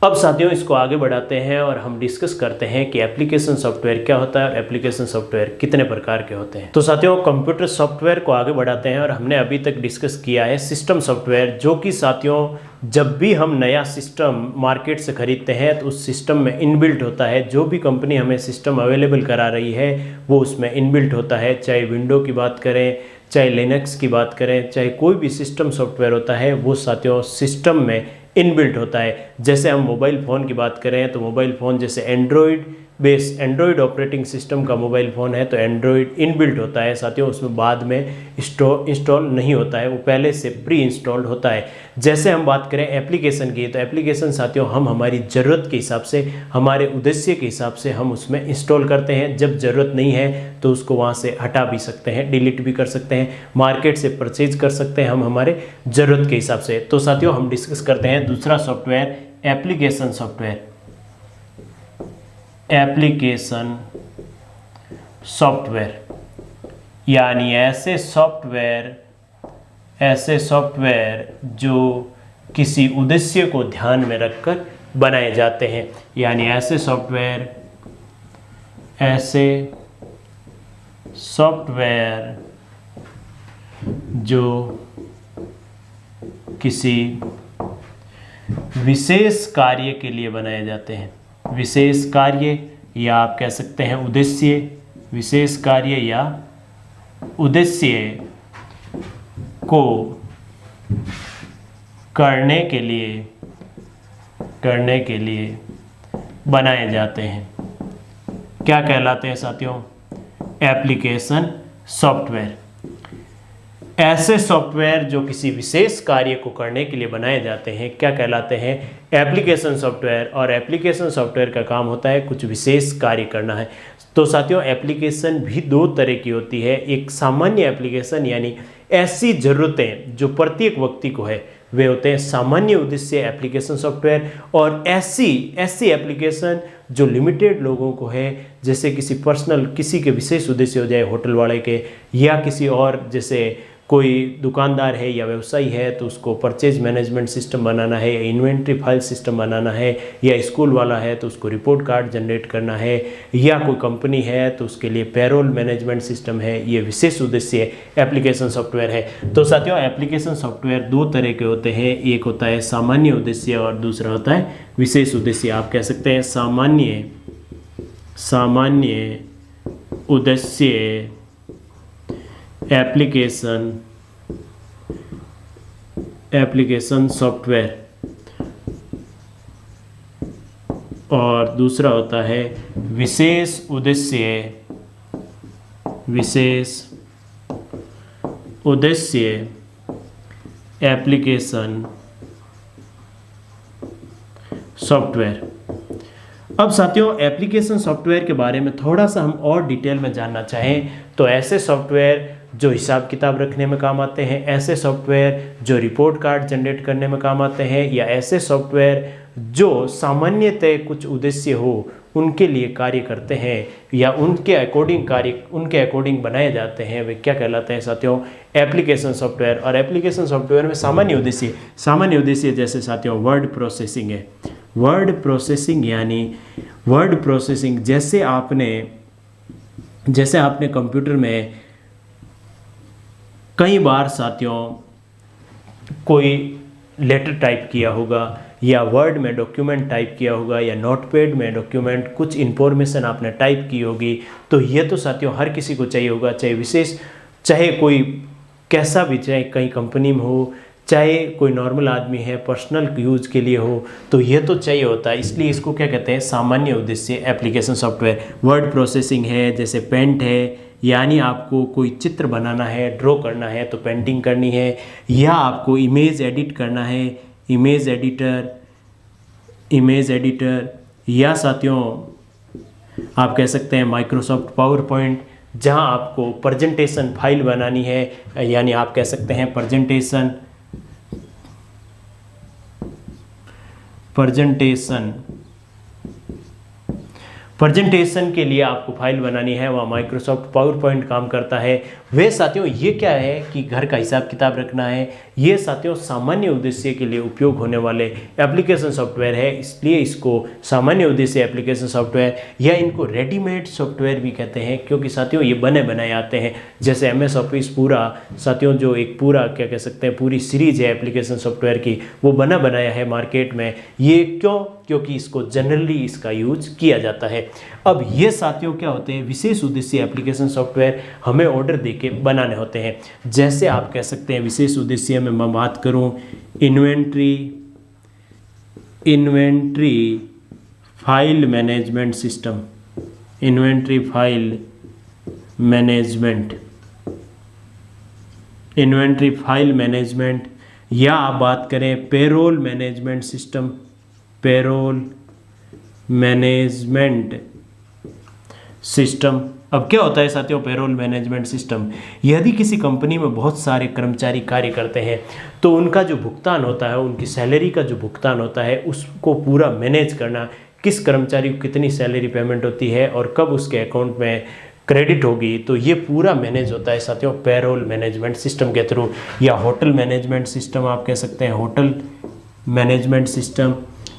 अब साथियों इसको आगे बढ़ाते हैं और हम डिस्कस करते हैं कि एप्लीकेशन सॉफ्टवेयर क्या होता है और एप्लीकेशन सॉफ्टवेयर कितने प्रकार के होते हैं। तो साथियों कंप्यूटर सॉफ्टवेयर को आगे बढ़ाते हैं और हमने अभी तक डिस्कस किया है सिस्टम सॉफ्टवेयर, जो कि साथियों जब भी हम नया सिस्टम मार्केट से खरीदते हैं तो उस सिस्टम में इनबिल्ट होता है। जो भी कंपनी हमें सिस्टम अवेलेबल करा रही है वो उसमें इनबिल्ट होता है, चाहे विंडो की बात करें, चाहे लिनक्स की बात करें, चाहे कोई भी सिस्टम सॉफ्टवेयर होता है वो साथियों सिस्टम में इनबिल्ट होता है। जैसे हम मोबाइल फ़ोन की बात करें तो मोबाइल फ़ोन जैसे एंड्रॉयड ऑपरेटिंग सिस्टम का मोबाइल फ़ोन है तो एंड्रॉयड इनबिल्ट होता है साथियों, उसमें बाद में इंस्टॉल नहीं होता है, वो पहले से प्री इंस्टॉल्ड होता है। जैसे हम बात करें एप्लीकेशन की तो एप्लीकेशन साथियों हम हमारी ज़रूरत के हिसाब से, हमारे उद्देश्य के हिसाब से हम उसमें इंस्टॉल करते हैं। जब ज़रूरत नहीं है तो उसको वहाँ से हटा भी सकते हैं, डिलीट भी कर सकते हैं, मार्केट से परचेज कर सकते हैं हम हमारे ज़रूरत के हिसाब से। तो साथियों हम डिस्कस करते हैं दूसरा software application software. Application software यानी ऐसे सॉफ्टवेयर जो किसी उद्देश्य को ध्यान में रखकर बनाए जाते हैं, यानी ऐसे सॉफ्टवेयर जो किसी विशेष कार्य के लिए बनाए जाते हैं। विशेष कार्य या आप कह सकते हैं उद्देश्य, विशेष कार्य या उद्देश्य को करने के लिए बनाए जाते हैं। क्या कहलाते हैं साथियों? Application software. ऐसे सॉफ्टवेयर जो किसी विशेष कार्य को करने के लिए बनाए जाते हैं क्या कहलाते हैं? Application software. और एप्लीकेशन सॉफ्टवेयर का काम होता है कुछ विशेष कार्य करना है। तो साथियों एप्लीकेशन भी दो तरह की होती है। एक सामान्य एप्लीकेशन यानी ऐसी ज़रूरतें जो प्रत्येक व्यक्ति को है वे होते हैं सामान्य उद्देश्य एप्लीकेशन सॉफ्टवेयर, और ऐसी एप्लीकेशन जो लिमिटेड लोगों को है, जैसे किसी के विशेष उद्देश्य हो जाए, होटल वाले के या किसी और, जैसे कोई दुकानदार है या व्यवसायी है तो उसको परचेज मैनेजमेंट सिस्टम बनाना है या इन्वेंट्री फाइल सिस्टम बनाना है, या स्कूल वाला है तो उसको रिपोर्ट कार्ड जनरेट करना है, या कोई कंपनी है तो उसके लिए पेरोल मैनेजमेंट सिस्टम है। ये विशेष उद्देश्य एप्लीकेशन सॉफ्टवेयर है। तो साथियों एप्लीकेशन सॉफ्टवेयर दो तरह के होते हैं, एक होता है सामान्य उद्देश्य और दूसरा होता है विशेष उद्देश्य। आप कह सकते हैं सामान्य उद्देश्य एप्लीकेशन सॉफ्टवेयर, और दूसरा होता है विशेष उद्देश्य एप्लीकेशन सॉफ्टवेयर। अब साथियों एप्लीकेशन सॉफ्टवेयर के बारे में थोड़ा सा हम और डिटेल में जानना चाहें तो ऐसे सॉफ्टवेयर जो हिसाब किताब रखने में काम आते हैं, ऐसे सॉफ्टवेयर जो रिपोर्ट कार्ड जनरेट करने में काम आते हैं, या ऐसे सॉफ्टवेयर जो सामान्यतः कुछ उद्देश्य हो उनके लिए कार्य करते हैं या उनके अकॉर्डिंग बनाए जाते हैं, वे क्या कहलाते हैं साथियों? Application software. और एप्लीकेशन सॉफ्टवेयर में सामान्य उद्देश्य जैसे साथियों वर्ड प्रोसेसिंग है, वर्ड प्रोसेसिंग यानी वर्ड प्रोसेसिंग, जैसे आपने कंप्यूटर में कई बार साथियों कोई लेटर टाइप किया होगा या वर्ड में डॉक्यूमेंट टाइप किया होगा या नोटपैड में डॉक्यूमेंट कुछ इन्फॉर्मेशन आपने टाइप की होगी, तो ये तो साथियों हर किसी को चाहिए होगा, चाहे कोई कैसा भी, चाहे कहीं कंपनी में हो, चाहे कोई नॉर्मल आदमी है, पर्सनल यूज के लिए हो, तो ये तो चाहिए होता है। इसलिए इसको क्या कहते हैं, सामान्य उद्देश्य एप्लीकेशन सॉफ्टवेयर। वर्ड प्रोसेसिंग है, जैसे पेंट है, यानी आपको कोई चित्र बनाना है, ड्रॉ करना है तो पेंटिंग करनी है, या आपको इमेज एडिट करना है, इमेज एडिटर, या साथियों आप कह सकते हैं माइक्रोसॉफ्ट पावर पॉइंट, जहां आपको प्रेजेंटेशन फाइल बनानी है, यानी आप कह सकते हैं प्रेजेंटेशन के लिए आपको फाइल बनानी है, वहाँ माइक्रोसॉफ्ट पावर पॉइंट काम करता है। वे साथियों ये क्या है कि घर का हिसाब किताब रखना है, ये साथियों सामान्य उद्देश्य के लिए उपयोग होने वाले एप्लीकेशन सॉफ्टवेयर है, इसलिए इसको सामान्य उद्देश्य एप्लीकेशन सॉफ्टवेयर या इनको रेडीमेड सॉफ्टवेयर भी कहते हैं, क्योंकि साथियों ये बने बनाए आते हैं। जैसे MS ऑफिस पूरा साथियों जो एक पूरा क्या कह सकते हैं पूरी सीरीज है एप्लीकेशन सॉफ्टवेयर की, वो बना बनाया है मार्केट में। ये क्योंकि इसको जनरली इसका यूज किया जाता है। अब ये साथियों क्या होते हैं, विशेष उद्देश्य एप्लीकेशन सॉफ्टवेयर हमें ऑर्डर देके बनाने होते हैं। जैसे आप कह सकते हैं विशेष उद्देश्य में मैं बात करूं, inventory file management system, inventory file management, या आप बात करें पेरोल मैनेजमेंट सिस्टम, अब क्या होता है साथियों पेरोल मैनेजमेंट सिस्टम, यदि किसी कंपनी में बहुत सारे कर्मचारी कार्य करते हैं तो उनका जो भुगतान होता है, उनकी सैलरी का जो भुगतान होता है, उसको पूरा मैनेज करना, किस कर्मचारी को कितनी सैलरी पेमेंट होती है और कब उसके अकाउंट में क्रेडिट होगी, तो ये पूरा मैनेज होता है साथियों पेरोल मैनेजमेंट सिस्टम के थ्रू। या होटल मैनेजमेंट सिस्टम आप कह सकते हैं, होटल मैनेजमेंट सिस्टम।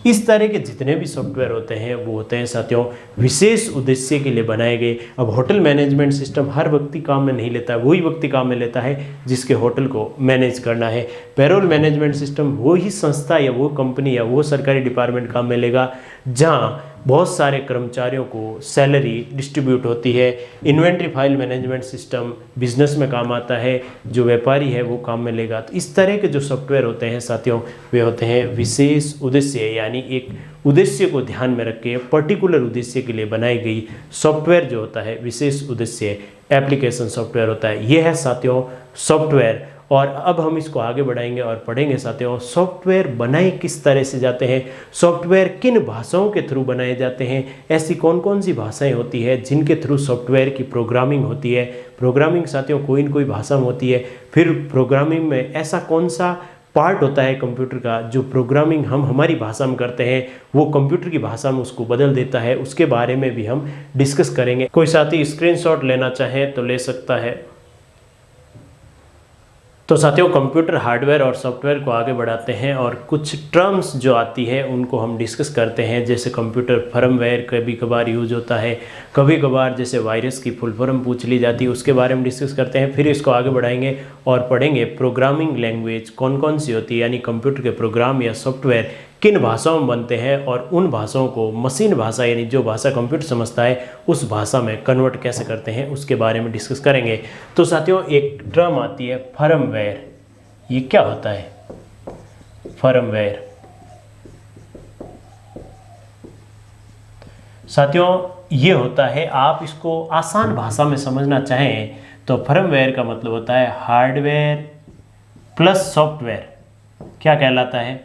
इस तरह के जितने भी सॉफ्टवेयर होते हैं वो होते हैं साथियों विशेष उद्देश्य के लिए बनाए गए। अब होटल मैनेजमेंट सिस्टम हर व्यक्ति काम में नहीं लेता है, वही व्यक्ति काम में लेता है जिसके होटल को मैनेज करना है। पेरोल मैनेजमेंट सिस्टम वो ही संस्था या वो कंपनी या वो सरकारी डिपार्टमेंट काम में लेगा जहाँ बहुत सारे कर्मचारियों को सैलरी डिस्ट्रीब्यूट होती है। Inventory file management system business में काम आता है, जो व्यापारी है वो काम में लेगा। तो इस तरह के जो सॉफ्टवेयर होते हैं साथियों वे होते हैं विशेष उद्देश्य, यानी एक उद्देश्य को ध्यान में रख के पर्टिकुलर उद्देश्य के लिए बनाई गई सॉफ्टवेयर जो होता है विशेष उद्देश्य एप्लीकेशन सॉफ्टवेयर होता है। यह है साथियों सॉफ्टवेयर। और अब हम इसको आगे बढ़ाएंगे और पढ़ेंगे साथियों सॉफ्टवेयर बनाए किस तरह से जाते हैं, सॉफ्टवेयर किन भाषाओं के थ्रू बनाए जाते हैं, ऐसी कौन कौन सी भाषाएं होती है जिनके थ्रू सॉफ्टवेयर की प्रोग्रामिंग होती है। प्रोग्रामिंग साथियों कोई न कोई भाषा में होती है। फिर प्रोग्रामिंग में ऐसा कौन सा पार्ट होता है कंप्यूटर का जो प्रोग्रामिंग हम हमारी भाषा में करते हैं वो कंप्यूटर की भाषा में उसको बदल देता है, उसके बारे में भी हम डिस्कस करेंगे। कोई साथी स्क्रीनशॉट लेना चाहे तो ले सकता है। तो साथियों कंप्यूटर हार्डवेयर और सॉफ्टवेयर को आगे बढ़ाते हैं और कुछ टर्म्स जो आती है उनको हम डिस्कस करते हैं। जैसे कंप्यूटर फर्मवेयर कभी कभार यूज होता है, कभी कभार जैसे वायरस की फुल फॉर्म पूछ ली जाती है, उसके बारे में डिस्कस करते हैं। फिर इसको आगे बढ़ाएंगे और पढ़ेंगे प्रोग्रामिंग लैंग्वेज कौन कौन सी होती है, यानी कंप्यूटर के प्रोग्राम या सॉफ्टवेयर किन भाषाओं में बनते हैं और उन भाषाओं को मशीन भाषा यानी जो भाषा कंप्यूटर समझता है उस भाषा में कन्वर्ट कैसे करते हैं उसके बारे में डिस्कस करेंगे। तो साथियों एक टर्म आती है फर्मवेयर। ये क्या होता है फर्मवेयर? साथियों ये होता है, आप इसको आसान भाषा में समझना चाहें तो फर्मवेयर का मतलब होता है हार्डवेयर प्लस सॉफ्टवेयर। क्या कहलाता है?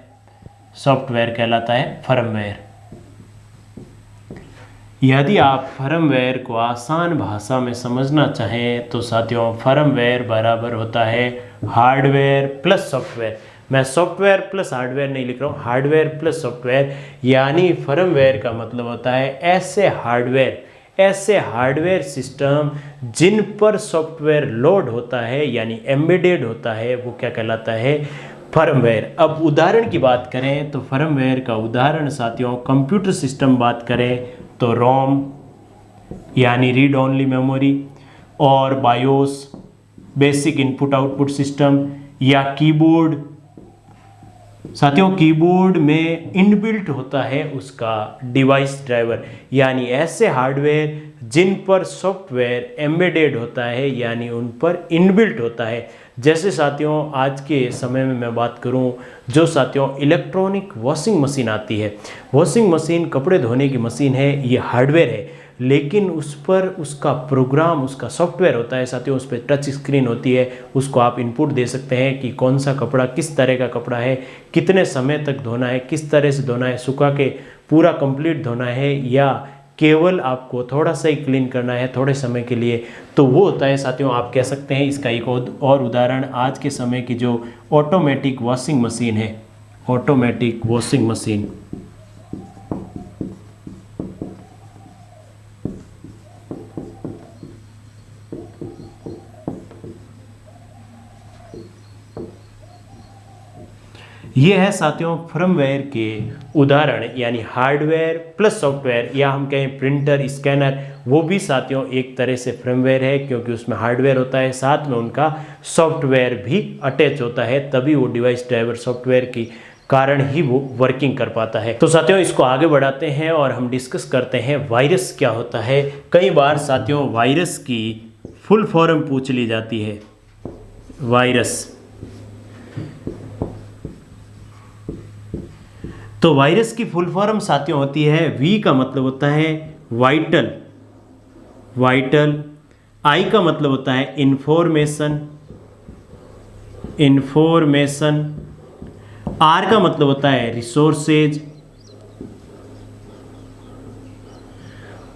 सॉफ्टवेयर कहलाता है फर्मवेयर। यदि आप फर्मवेयर को आसान भाषा में समझना चाहें तो साथियों फर्मवेयर बराबर होता है हार्डवेयर प्लस सॉफ्टवेयर। मैं सॉफ्टवेयर प्लस हार्डवेयर नहीं लिख रहा हूँ, हार्डवेयर प्लस सॉफ्टवेयर। यानी फर्मवेयर का मतलब होता है ऐसे हार्डवेयर सिस्टम जिन पर सॉफ्टवेयर लोड होता है यानी एम्बेडेड होता है, वो क्या कहलाता है? फर्मवेयर। अब उदाहरण की बात करें तो फर्मवेयर का उदाहरण साथियों, कंप्यूटर सिस्टम बात करें तो रोम यानी रीड ओनली मेमोरी, और BIOS basic input output system, या कीबोर्ड। साथियों कीबोर्ड में इनबिल्ट होता है उसका डिवाइस ड्राइवर, यानी ऐसे हार्डवेयर जिन पर सॉफ्टवेयर एम्बेडेड होता है यानी उन पर इनबिल्ट होता है। जैसे साथियों आज के समय में मैं बात करूं, जो साथियों इलेक्ट्रॉनिक वॉशिंग मशीन आती है, वॉशिंग मशीन कपड़े धोने की मशीन है, ये हार्डवेयर है, लेकिन उस पर उसका प्रोग्राम, उसका सॉफ्टवेयर होता है साथियों, उस पर टच स्क्रीन होती है, उसको आप इनपुट दे सकते हैं कि कौन सा कपड़ा, किस तरह का कपड़ा है, कितने समय तक धोना है, किस तरह से धोना है, सुखा के पूरा कंप्लीट धोना है या केवल आपको थोड़ा सा ही क्लीन करना है थोड़े समय के लिए। तो वो होता है साथियों, आप कह सकते हैं इसका एक और उदाहरण आज के समय की जो ऑटोमेटिक वॉशिंग मशीन है, ऑटोमेटिक वॉशिंग मशीन। ये है साथियों फर्मवेयर के उदाहरण, यानी हार्डवेयर प्लस सॉफ्टवेयर, या हम कहें प्रिंटर, स्कैनर, वो भी साथियों एक तरह से फर्मवेयर है, क्योंकि उसमें हार्डवेयर होता है, साथ में उनका सॉफ्टवेयर भी अटैच होता है, तभी वो डिवाइस ड्राइवर सॉफ्टवेयर की कारण ही वो वर्किंग कर पाता है। तो साथियों इसको आगे बढ़ाते हैं और हम डिस्कस करते हैं वायरस क्या होता है। कई बार साथियों वायरस की फुल फॉर्म पूछ ली जाती है। वायरस, तो वायरस की फुल फॉर्म साथियों होती है, वी का मतलब होता है वाइटल, वाइटल, आई का मतलब होता है इंफॉर्मेशन, इंफॉर्मेशन, आर का मतलब होता है रिसोर्सेज,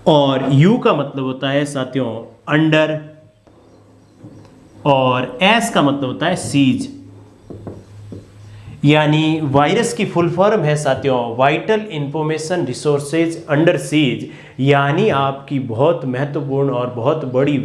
और यू का मतलब होता है साथियों अंडर, और एस का मतलब होता है सीज। यानी वायरस की फुल फॉर्म है साथियों vital information resources under seize, यानी आपकी बहुत महत्वपूर्ण और बहुत बड़ी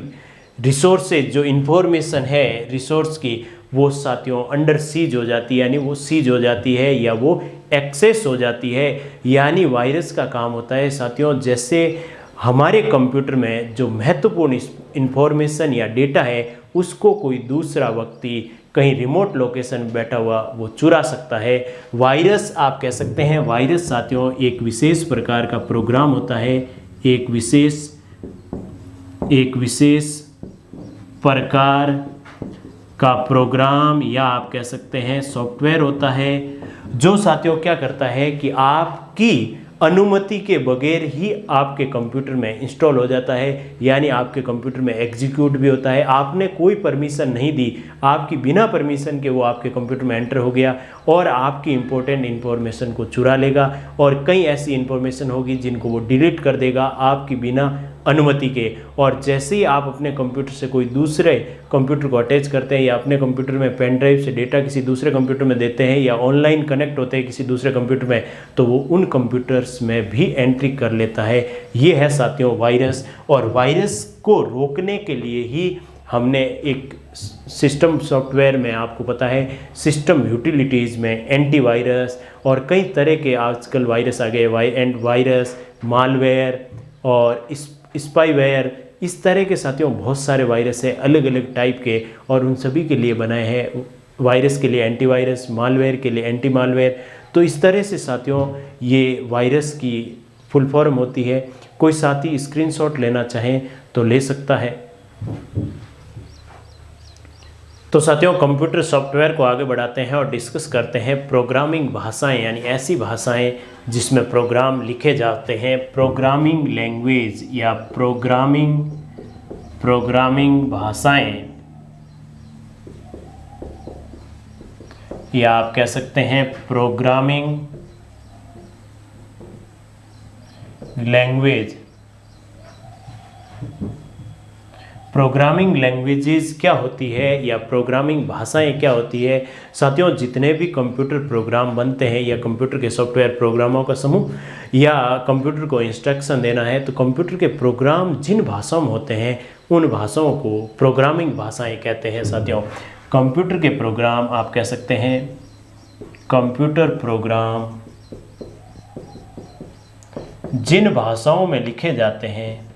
रिसोर्सेज जो इंफॉर्मेशन है रिसोर्स की, वो साथियों अंडर सीज हो जाती है, यानी वो सीज हो जाती है या वो एक्सेस हो जाती है। यानी वायरस का काम होता है साथियों, जैसे हमारे कंप्यूटर में जो महत्वपूर्ण इंफॉर्मेशन या डेटा है उसको कोई दूसरा व्यक्ति कहीं रिमोट लोकेशन में बैठा हुआ वो चुरा सकता है। वायरस आप कह सकते हैं, वायरस साथियों एक विशेष प्रकार का प्रोग्राम होता है, एक विशेष प्रकार का प्रोग्राम या आप कह सकते हैं सॉफ्टवेयर होता है, जो साथियों क्या करता है कि आपकी अनुमति के बगैर ही आपके कंप्यूटर में इंस्टॉल हो जाता है, यानी आपके कंप्यूटर में एग्जीक्यूट भी होता है। आपने कोई परमिशन नहीं दी, आपकी बिना परमिशन के वो आपके कंप्यूटर में एंटर हो गया और आपकी इंपॉर्टेंट इन्फॉर्मेशन को चुरा लेगा, और कई ऐसी इन्फॉर्मेशन होगी जिनको वो डिलीट कर देगा आपकी बिना अनुमति के। और जैसे ही आप अपने कंप्यूटर से कोई दूसरे कंप्यूटर को अटैच करते हैं या अपने कंप्यूटर में पेन ड्राइव से डेटा किसी दूसरे कंप्यूटर में देते हैं या ऑनलाइन कनेक्ट होते हैं किसी दूसरे कंप्यूटर में, तो वो उन कंप्यूटर्स में भी एंट्री कर लेता है। ये है साथियों वायरस, और वायरस को रोकने के लिए ही हमने एक सिस्टम सॉफ्टवेयर में, आपको पता है सिस्टम यूटिलिटीज़ में एंटीवायरस और कई तरह के आजकल वायरस आ गए, वायरस, मालवेयर और स्पाईवेयर, इस तरह के साथियों बहुत सारे वायरस है अलग अलग टाइप के, और उन सभी के लिए बनाए हैं। वायरस के लिए एंटीवायरस, मालवेयर के लिए एंटी मालवेयर। तो इस तरह से साथियों ये वायरस की फुल फॉर्म होती है। कोई साथी स्क्रीनशॉट लेना चाहें तो ले सकता है। तो साथियों कंप्यूटर सॉफ्टवेयर को आगे बढ़ाते हैं और डिस्कस करते हैं प्रोग्रामिंग भाषाएं, यानी ऐसी भाषाएं जिसमें प्रोग्राम लिखे जाते हैं। प्रोग्रामिंग लैंग्वेज या प्रोग्रामिंग भाषाएं, या आप कह सकते हैं प्रोग्रामिंग लैंग्वेज। प्रोग्रामिंग लैंग्वेजेस क्या होती है या प्रोग्रामिंग भाषाएं क्या होती है? साथियों जितने भी कंप्यूटर प्रोग्राम बनते हैं या कंप्यूटर के सॉफ्टवेयर प्रोग्रामों का समूह या कंप्यूटर को इंस्ट्रक्शन देना है, तो कंप्यूटर के प्रोग्राम जिन भाषाओं में होते हैं उन भाषाओं को प्रोग्रामिंग भाषाएं कहते हैं। साथियों कंप्यूटर के प्रोग्राम आप कह सकते हैं कंप्यूटर प्रोग्राम जिन भाषाओं में लिखे जाते हैं,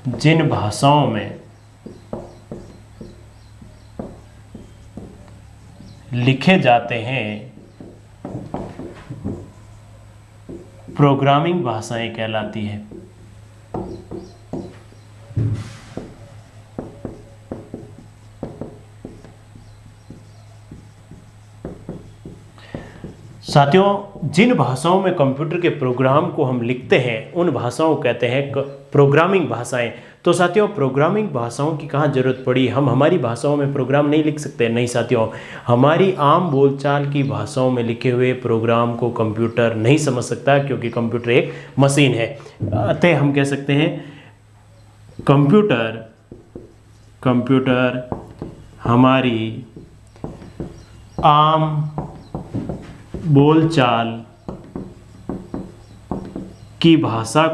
जिन भाषाओं में लिखे जाते हैं, प्रोग्रामिंग भाषाएं कहलाती हैं। साथियों, जिन भाषाओं में कंप्यूटर के प्रोग्राम को हम लिखते हैं उन भाषाओं को कहते हैं प्रोग्रामिंग भाषाएं। तो साथियों, प्रोग्रामिंग भाषाओं की कहाँ जरूरत पड़ी? हम हमारी भाषाओं में प्रोग्राम नहीं लिख सकते? नहीं साथियों, हमारी आम बोलचाल की भाषाओं में लिखे हुए प्रोग्राम को कंप्यूटर नहीं समझ सकता, क्योंकि कंप्यूटर एक मशीन है। अतः हम कह सकते हैं कंप्यूटर हमारी आम बोलचाल की भाषा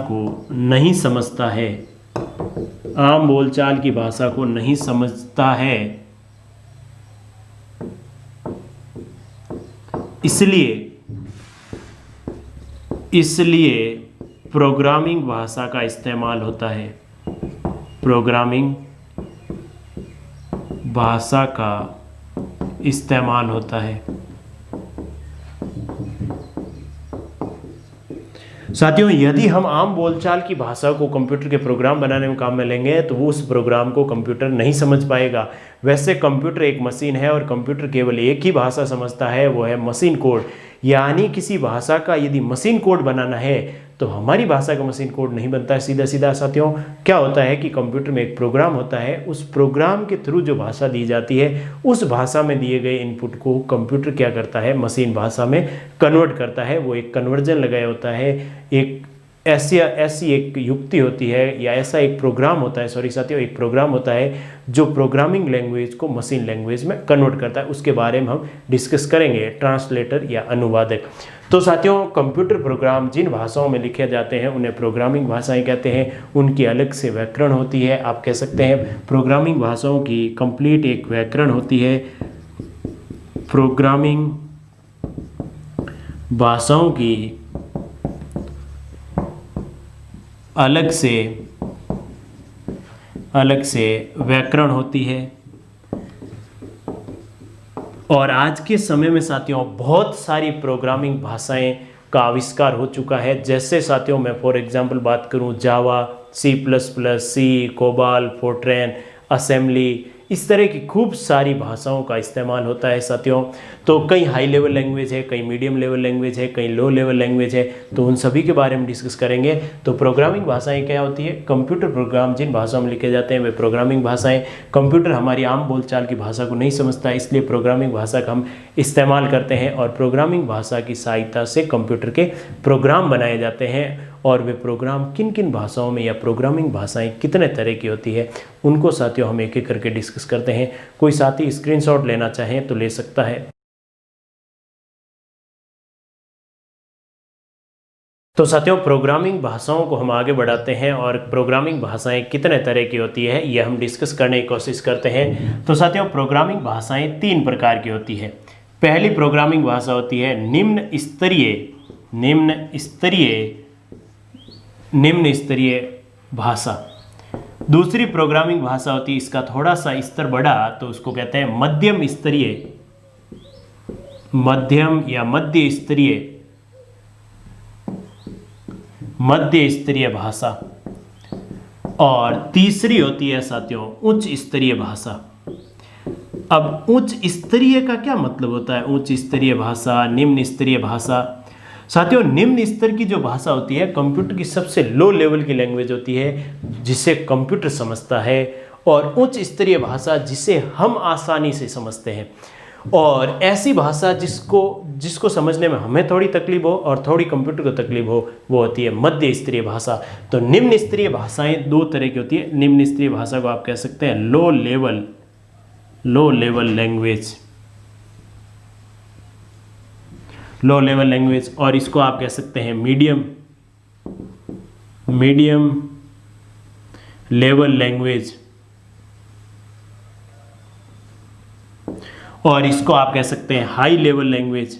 को नहीं समझता है, आम बोलचाल की भाषा को नहीं समझता है। इसलिए प्रोग्रामिंग भाषा का इस्तेमाल होता है। प्रोग्रामिंग भाषा का इस्तेमाल होता है। साथियों, यदि हम आम बोलचाल की भाषा को कंप्यूटर के प्रोग्राम बनाने में काम में लेंगे तो वो उस प्रोग्राम को कंप्यूटर नहीं समझ पाएगा। वैसे कंप्यूटर एक मशीन है और कंप्यूटर केवल एक ही भाषा समझता है, वो है मशीन कोड। यानी किसी भाषा का यदि मशीन कोड बनाना है तो हमारी भाषा का मशीन कोड नहीं बनता है सीधा सीधा। साथियों, क्या होता है कि कंप्यूटर में एक प्रोग्राम होता है, उस प्रोग्राम के थ्रू जो भाषा दी जाती है उस भाषा में दिए गए इनपुट को कंप्यूटर क्या करता है, मशीन भाषा में कन्वर्ट करता है। वो एक कन्वर्जन लगाया होता है, एक ऐसी एक युक्ति होती है या ऐसा एक प्रोग्राम होता है, सॉरी साथियों, एक प्रोग्राम होता है जो प्रोग्रामिंग लैंग्वेज को मशीन लैंग्वेज में कन्वर्ट करता है। उसके बारे में हम डिस्कस करेंगे, ट्रांसलेटर या अनुवादक। तो साथियों, कंप्यूटर प्रोग्राम जिन भाषाओं में लिखे जाते हैं उन्हें प्रोग्रामिंग भाषाएं कहते हैं। उनकी अलग से व्याकरण होती है। आप कह सकते हैं प्रोग्रामिंग भाषाओं की कंप्लीट एक व्याकरण होती है। प्रोग्रामिंग भाषाओं की अलग से व्याकरण होती है। और आज के समय में साथियों बहुत सारी प्रोग्रामिंग भाषाएं का आविष्कार हो चुका है। जैसे साथियों, मैं फॉर एग्जांपल बात करूं, जावा, C++, कोबाल, फोर्ट्रेन, असेंबली, इस तरह की खूब सारी भाषाओं का इस्तेमाल होता है साथियों। तो कई हाई लेवल लैंग्वेज है, कई मीडियम लेवल लैंग्वेज है, कई लो लेवल लैंग्वेज है, तो उन सभी के बारे में डिस्कस करेंगे। तो प्रोग्रामिंग भाषाएं क्या होती है? कंप्यूटर प्रोग्राम जिन भाषाओं में लिखे जाते हैं वे प्रोग्रामिंग भाषाएं। कंप्यूटर हमारी आम बोलचाल की भाषा को नहीं समझता, इसलिए प्रोग्रामिंग भाषा का हम इस्तेमाल करते हैं और प्रोग्रामिंग भाषा की सहायता से कंप्यूटर के प्रोग्राम बनाए जाते हैं। और वे प्रोग्राम किन किन भाषाओं में या प्रोग्रामिंग भाषाएं कितने तरह की होती है उनको साथियों हम एक एक करके डिस्कस करते हैं। कोई साथी स्क्रीनशॉट लेना चाहें तो ले सकता है। तो साथियों, प्रोग्रामिंग भाषाओं को हम आगे बढ़ाते हैं और प्रोग्रामिंग भाषाएं कितने तरह की होती है यह हम डिस्कस करने की कोशिश करते हैं। तो साथियों, प्रोग्रामिंग भाषाएं 3 प्रकार की होती है। पहली प्रोग्रामिंग भाषा होती है निम्न स्तरीय भाषा। दूसरी प्रोग्रामिंग भाषा होती है, इसका थोड़ा सा स्तर बढ़ा तो उसको कहते हैं मध्यम या मध्य स्तरीय भाषा। और तीसरी होती है साथियों उच्च स्तरीय भाषा। अब उच्च स्तरीय का क्या मतलब होता है? उच्च स्तरीय भाषा, निम्न स्तरीय भाषा। साथियों, निम्न स्तर की जो भाषा होती है कंप्यूटर की सबसे लो लेवल की लैंग्वेज होती है जिसे कंप्यूटर समझता है, और उच्च स्तरीय भाषा जिसे हम आसानी से समझते हैं। और ऐसी भाषा जिसको समझने में हमें थोड़ी तकलीफ हो और थोड़ी कंप्यूटर को तकलीफ हो, वो होती है मध्य स्तरीय भाषा। तो निम्न स्तरीय भाषाएं 2 तरह की होती है। निम्न स्तरीय भाषा को आप कह सकते हैं लो लेवल लैंग्वेज, और इसको आप कह सकते हैं मीडियम लेवल लैंग्वेज। और इसको आप कह सकते हैं हाई लेवल लैंग्वेज।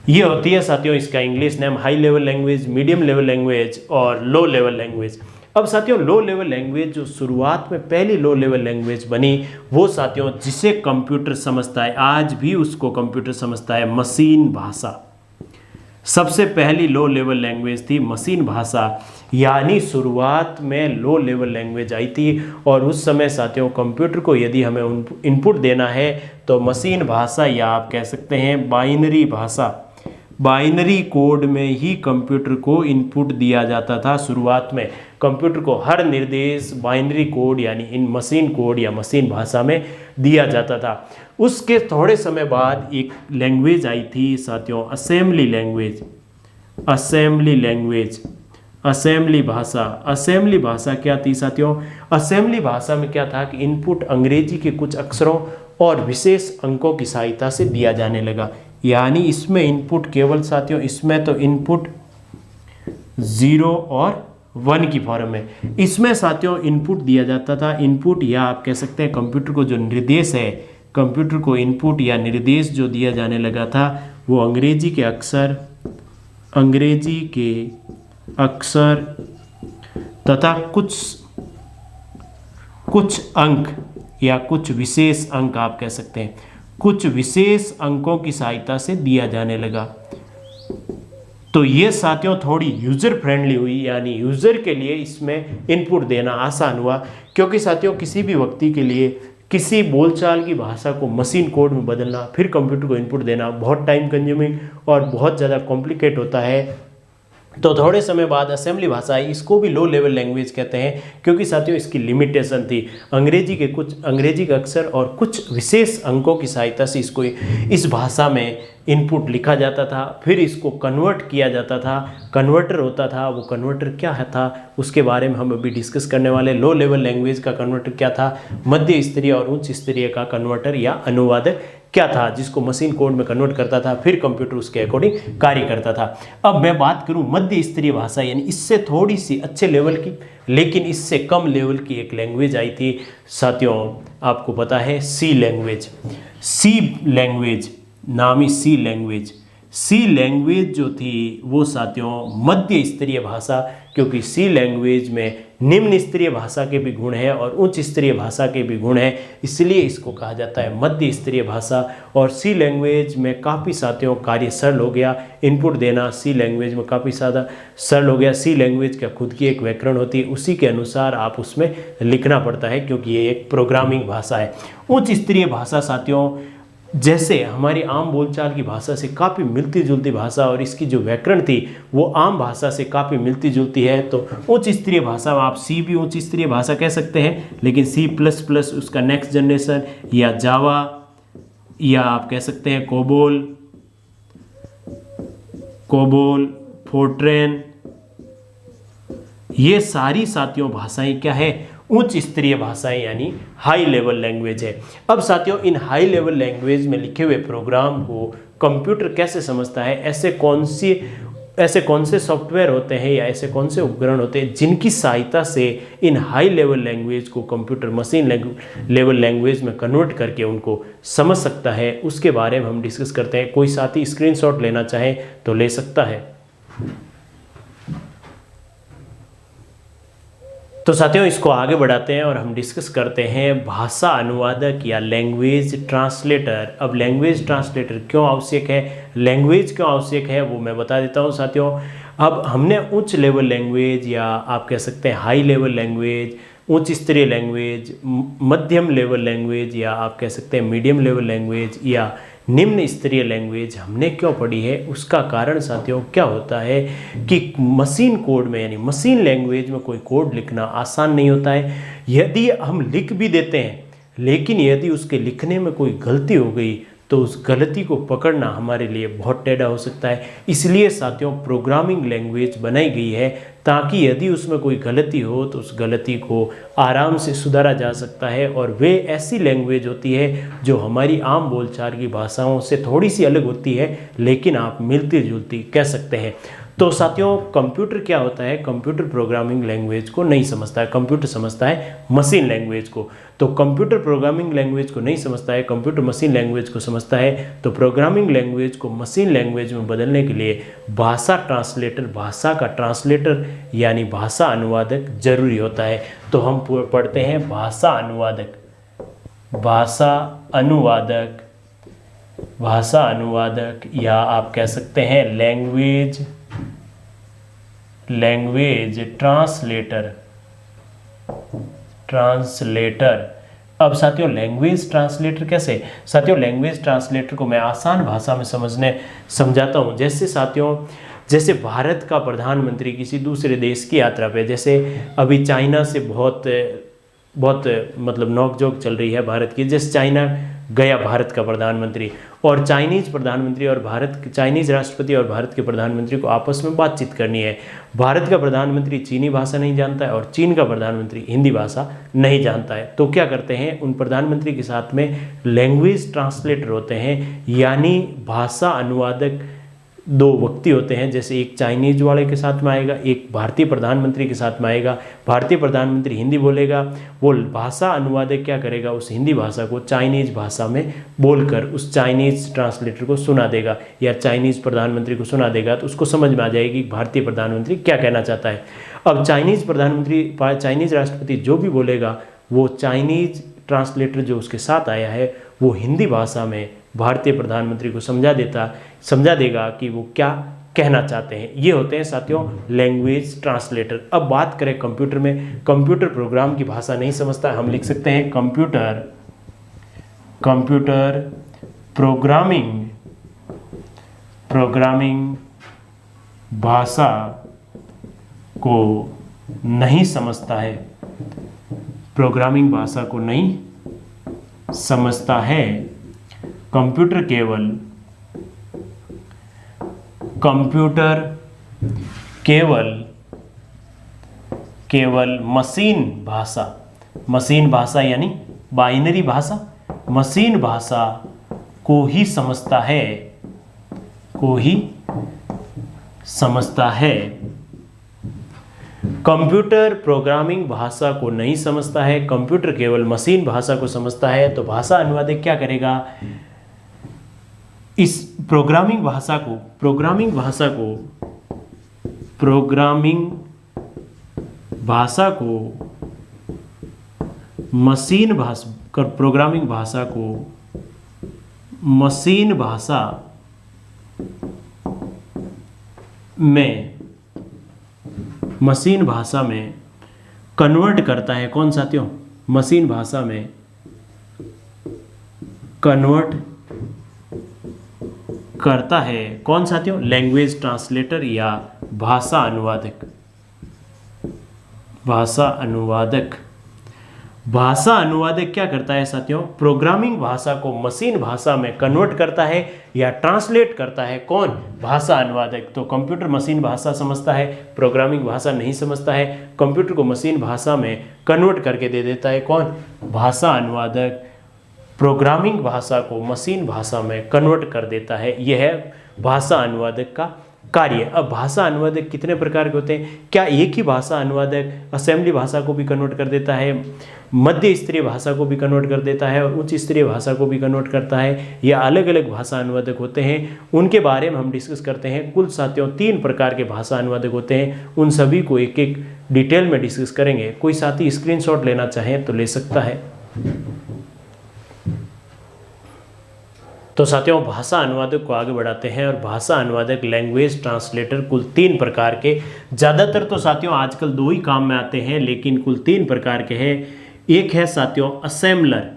ये होती है साथियों इसका English name, high level language, medium level language और लो लेवल लैंग्वेज। अब साथियों लो लेवल लैंग्वेज जो शुरुआत में पहली लो लेवल लैंग्वेज बनी वो साथियों जिसे कंप्यूटर समझता है, आज भी उसको कंप्यूटर समझता है, मशीन भाषा। सबसे पहली लो लेवल लैंग्वेज थी मशीन भाषा, यानी शुरुआत में लो लेवल लैंग्वेज आई थी। और उस समय साथियों कंप्यूटर को यदि हमें इनपुट देना है तो मशीन भाषा या आप कह सकते हैं बाइनरी भाषा, बाइनरी कोड में ही कंप्यूटर को इनपुट दिया जाता था। शुरुआत में कंप्यूटर को हर निर्देश बाइनरी कोड यानी इन मशीन कोड या मशीन भाषा में दिया जाता था। उसके थोड़े समय बाद एक लैंग्वेज आई थी साथियों assembly language, assembly language, assembly भाषा। असेंबली भाषा क्या थी साथियों? असेंबली भाषा में क्या था कि इनपुट अंग्रेजी के कुछ अक्षरों और विशेष अंकों की सहायता से दिया जाने लगा। यानी इसमें इनपुट केवल साथियों, इसमें तो इनपुट 0 और 1 की फॉर्म में, इसमें साथियों इनपुट दिया जाता था। इनपुट या आप कह सकते हैं कंप्यूटर को जो निर्देश है, कंप्यूटर को इनपुट या निर्देश जो दिया जाने लगा था वो अंग्रेजी के अक्षर, अंग्रेजी के अक्षर तथा कुछ अंक या कुछ विशेष अंक आप कह सकते हैं, कुछ विशेष अंकों की सहायता से दिया जाने लगा। तो ये साथियों थोड़ी यूज़र फ्रेंडली हुई, यानी यूज़र के लिए इसमें इनपुट देना आसान हुआ। क्योंकि साथियों किसी भी व्यक्ति के लिए किसी बोलचाल की भाषा को मशीन कोड में बदलना, फिर कंप्यूटर को इनपुट देना बहुत टाइम कंज्यूमिंग और बहुत ज़्यादा कॉम्प्लिकेट होता है। तो थोड़े समय बाद असेंबली भाषा आई, इसको भी लो लेवल लैंग्वेज कहते हैं क्योंकि साथियों इसकी लिमिटेशन थी। अंग्रेजी के अक्षर और कुछ विशेष अंकों की सहायता से इसको इस भाषा में इनपुट लिखा जाता था, फिर इसको कन्वर्ट किया जाता था। कन्वर्टर होता था, वो कन्वर्टर क्या था उसके बारे में हम अभी डिस्कस करने वाले। लो लेवल लैंग्वेज का कन्वर्टर क्या था, मध्य स्तरीय और उच्च स्तरीय का कन्वर्टर या अनुवादक क्या था, जिसको मशीन कोड में कन्वर्ट करता था, फिर कंप्यूटर उसके अकॉर्डिंग कार्य करता था। अब मैं बात करूं मध्य स्तरीय भाषा, यानी इससे थोड़ी सी अच्छे लेवल की लेकिन इससे कम लेवल की एक लैंग्वेज आई थी साथियों, आपको पता है सी लैंग्वेज। सी लैंग्वेज, नामी सी लैंग्वेज। सी लैंग्वेज जो थी वो साथियों मध्य स्तरीय भाषा, क्योंकि सी लैंग्वेज में निम्न स्तरीय भाषा के भी गुण हैं और उच्च स्तरीय भाषा के भी गुण हैं, इसलिए इसको कहा जाता है मध्य स्तरीय भाषा। और सी लैंग्वेज में काफ़ी साथियों कार्य सरल हो गया, इनपुट देना सी लैंग्वेज में काफ़ी ज़्यादा सरल हो गया। सी लैंग्वेज का खुद की एक व्याकरण होती है, उसी के अनुसार आप उसमें लिखना पड़ता है क्योंकि ये एक प्रोग्रामिंग भाषा है। उच्च स्तरीय भाषा साथियों जैसे हमारी आम बोलचाल की भाषा से काफ़ी मिलती जुलती भाषा और इसकी जो व्याकरण थी वो आम भाषा से काफ़ी मिलती जुलती है। तो उच्च स्तरीय भाषा में आप सी भी उच्च स्तरीय भाषा कह सकते हैं, लेकिन सी प्लस प्लस उसका नेक्स्ट जनरेशन, या जावा, या आप कह सकते हैं कोबोल, फोर्ट्रेन, ये सारी साथियों भाषाएं क्या है, उच्च स्तरीय भाषाएं यानी हाई लेवल लैंग्वेज है। अब साथियों इन हाई लेवल लैंग्वेज में लिखे हुए प्रोग्राम को कंप्यूटर कैसे समझता है, ऐसे कौन से सॉफ्टवेयर होते हैं या ऐसे कौन से उपकरण होते हैं जिनकी सहायता से इन हाई लेवल लैंग्वेज को कंप्यूटर मशीन लेवल लैंग्वेज में कन्वर्ट करके उनको समझ सकता है, उसके बारे में हम डिस्कस करते हैं। कोई साथी स्क्रीनशॉट लेना चाहे तो ले सकता है। तो साथियों इसको आगे बढ़ाते हैं और हम डिस्कस करते हैं भाषा अनुवादक या लैंग्वेज ट्रांसलेटर। अब लैंग्वेज ट्रांसलेटर क्यों आवश्यक है, लैंग्वेज क्यों आवश्यक है वो मैं बता देता हूँ साथियों। अब हमने उच्च लेवल लैंग्वेज या आप कह सकते हैं हाई लेवल लैंग्वेज, उच्च स्तरीय लैंग्वेज, मध्यम लेवल लैंग्वेज या आप कह सकते हैं मीडियम लेवल लैंग्वेज या निम्न स्तरीय लैंग्वेज हमने क्यों पढ़ी है, उसका कारण साथियों क्या होता है कि मशीन कोड में यानी मशीन लैंग्वेज में कोई कोड लिखना आसान नहीं होता है। यदि हम लिख भी देते हैं लेकिन यदि उसके लिखने में कोई गलती हो गई तो उस गलती को पकड़ना हमारे लिए बहुत टेढ़ा हो सकता है। इसलिए साथियों प्रोग्रामिंग लैंग्वेज बनाई गई है ताकि यदि उसमें कोई गलती हो तो उस गलती को आराम से सुधारा जा सकता है। और वे ऐसी लैंग्वेज होती है जो हमारी आम बोलचाल की भाषाओं से थोड़ी सी अलग होती है लेकिन आप मिलती जुलती कह सकते हैं। तो साथियों कंप्यूटर क्या होता है, कंप्यूटर प्रोग्रामिंग लैंग्वेज को नहीं समझता है, कंप्यूटर समझता है मशीन लैंग्वेज को। तो कंप्यूटर प्रोग्रामिंग लैंग्वेज को नहीं समझता है, कंप्यूटर मशीन लैंग्वेज को समझता है। तो प्रोग्रामिंग लैंग्वेज को मशीन लैंग्वेज में बदलने के लिए भाषा ट्रांसलेटर, भाषा का ट्रांसलेटर यानी भाषा अनुवादक जरूरी होता है। तो हम पढ़ते हैं भाषा अनुवादक, भाषा अनुवादक, भाषा अनुवादक, या आप कह सकते हैं लैंग्वेज ट्रांसलेटर, अब साथियों लैंग्वेज ट्रांसलेटर कैसे? साथियों लैंग्वेज ट्रांसलेटर को मैं आसान भाषा में समझाता हूँ। जैसे साथियों, जैसे भारत का प्रधानमंत्री किसी दूसरे देश की यात्रा पे, जैसे अभी चाइना से बहुत मतलब नोकझोंक चल रही है भारत की, जैसे चाइना गया भारत का प्रधानमंत्री, और चाइनीज प्रधानमंत्री और चाइनीज राष्ट्रपति और भारत के प्रधानमंत्री को आपस में बातचीत करनी है। भारत का प्रधानमंत्री चीनी भाषा नहीं जानता है और चीन का प्रधानमंत्री हिंदी भाषा नहीं जानता है। तो क्या करते हैं, उन प्रधानमंत्री के साथ में लैंग्वेज ट्रांसलेटर होते हैं, यानी भाषा अनुवादक दो व्यक्ति होते हैं। जैसे एक चाइनीज वाले के साथ में आएगा, एक भारतीय प्रधानमंत्री के साथ में आएगा। भारतीय प्रधानमंत्री हिंदी बोलेगा, वो भाषा अनुवादक क्या करेगा, उस हिंदी भाषा को चाइनीज भाषा में बोलकर उस चाइनीज ट्रांसलेटर को सुना देगा या चाइनीज प्रधानमंत्री को सुना देगा। तो उसको समझ में आ जाएगी भारतीय प्रधानमंत्री क्या कहना चाहता है। अब चाइनीज राष्ट्रपति जो भी बोलेगा, वो चाइनीज ट्रांसलेटर जो उसके साथ आया है वो हिंदी भाषा में भारतीय प्रधानमंत्री को समझा देगा कि वो क्या कहना चाहते हैं। ये होते हैं साथियों लैंग्वेज ट्रांसलेटर। अब बात करें कंप्यूटर में, कंप्यूटर प्रोग्राम की भाषा नहीं समझता, हम लिख सकते हैं कंप्यूटर प्रोग्रामिंग भाषा को नहीं समझता है, प्रोग्रामिंग भाषा को नहीं समझता है। कंप्यूटर केवल मशीन भाषा यानी बाइनरी भाषा, मशीन भाषा को ही समझता है, कंप्यूटर प्रोग्रामिंग भाषा को नहीं समझता है, कंप्यूटर केवल मशीन भाषा को समझता है। तो भाषा अनुवादक क्या करेगा, इस प्रोग्रामिंग भाषा को मशीन भाषा में कन्वर्ट करता है। कौन साथियों, मशीन भाषा में कन्वर्ट करता है। कौन साथियों, लैंग्वेज ट्रांसलेटर या भाषा अनुवादक क्या करता है साथियों, प्रोग्रामिंग भाषा को मशीन भाषा में कन्वर्ट करता है या ट्रांसलेट करता है। कौन, भाषा अनुवादक। तो कंप्यूटर मशीन भाषा समझता है, प्रोग्रामिंग भाषा नहीं समझता है, कंप्यूटर को मशीन भाषा में कन्वर्ट करके दे देता है। कौन, भाषा अनुवादक प्रोग्रामिंग भाषा को मशीन भाषा में कन्वर्ट कर देता है। यह है भाषा अनुवादक का कार्य। अब भाषा अनुवादक कितने प्रकार के होते हैं, क्या एक ही भाषा अनुवादक असेंबली भाषा को भी कन्वर्ट कर देता है, मध्य स्तरीय भाषा को भी कन्वर्ट कर देता है और उच्च स्तरीय भाषा को भी कन्वर्ट करता है, या अलग अलग भाषा अनुवादक होते हैं, उनके बारे में हम डिस्कस करते हैं। कुल साथियों 3 प्रकार के भाषा अनुवादक होते हैं, उन सभी को एक एक डिटेल में डिस्कस करेंगे। कोई साथी स्क्रीनशॉट लेना चाहे तो ले सकता है। तो साथियों भाषा अनुवादक को आगे बढ़ाते हैं, और भाषा अनुवादक लैंग्वेज ट्रांसलेटर कुल 3 प्रकार के, ज़्यादातर तो साथियों आजकल 2 ही काम में आते हैं, लेकिन कुल 3 प्रकार के हैं। एक है साथियों असेम्बलर,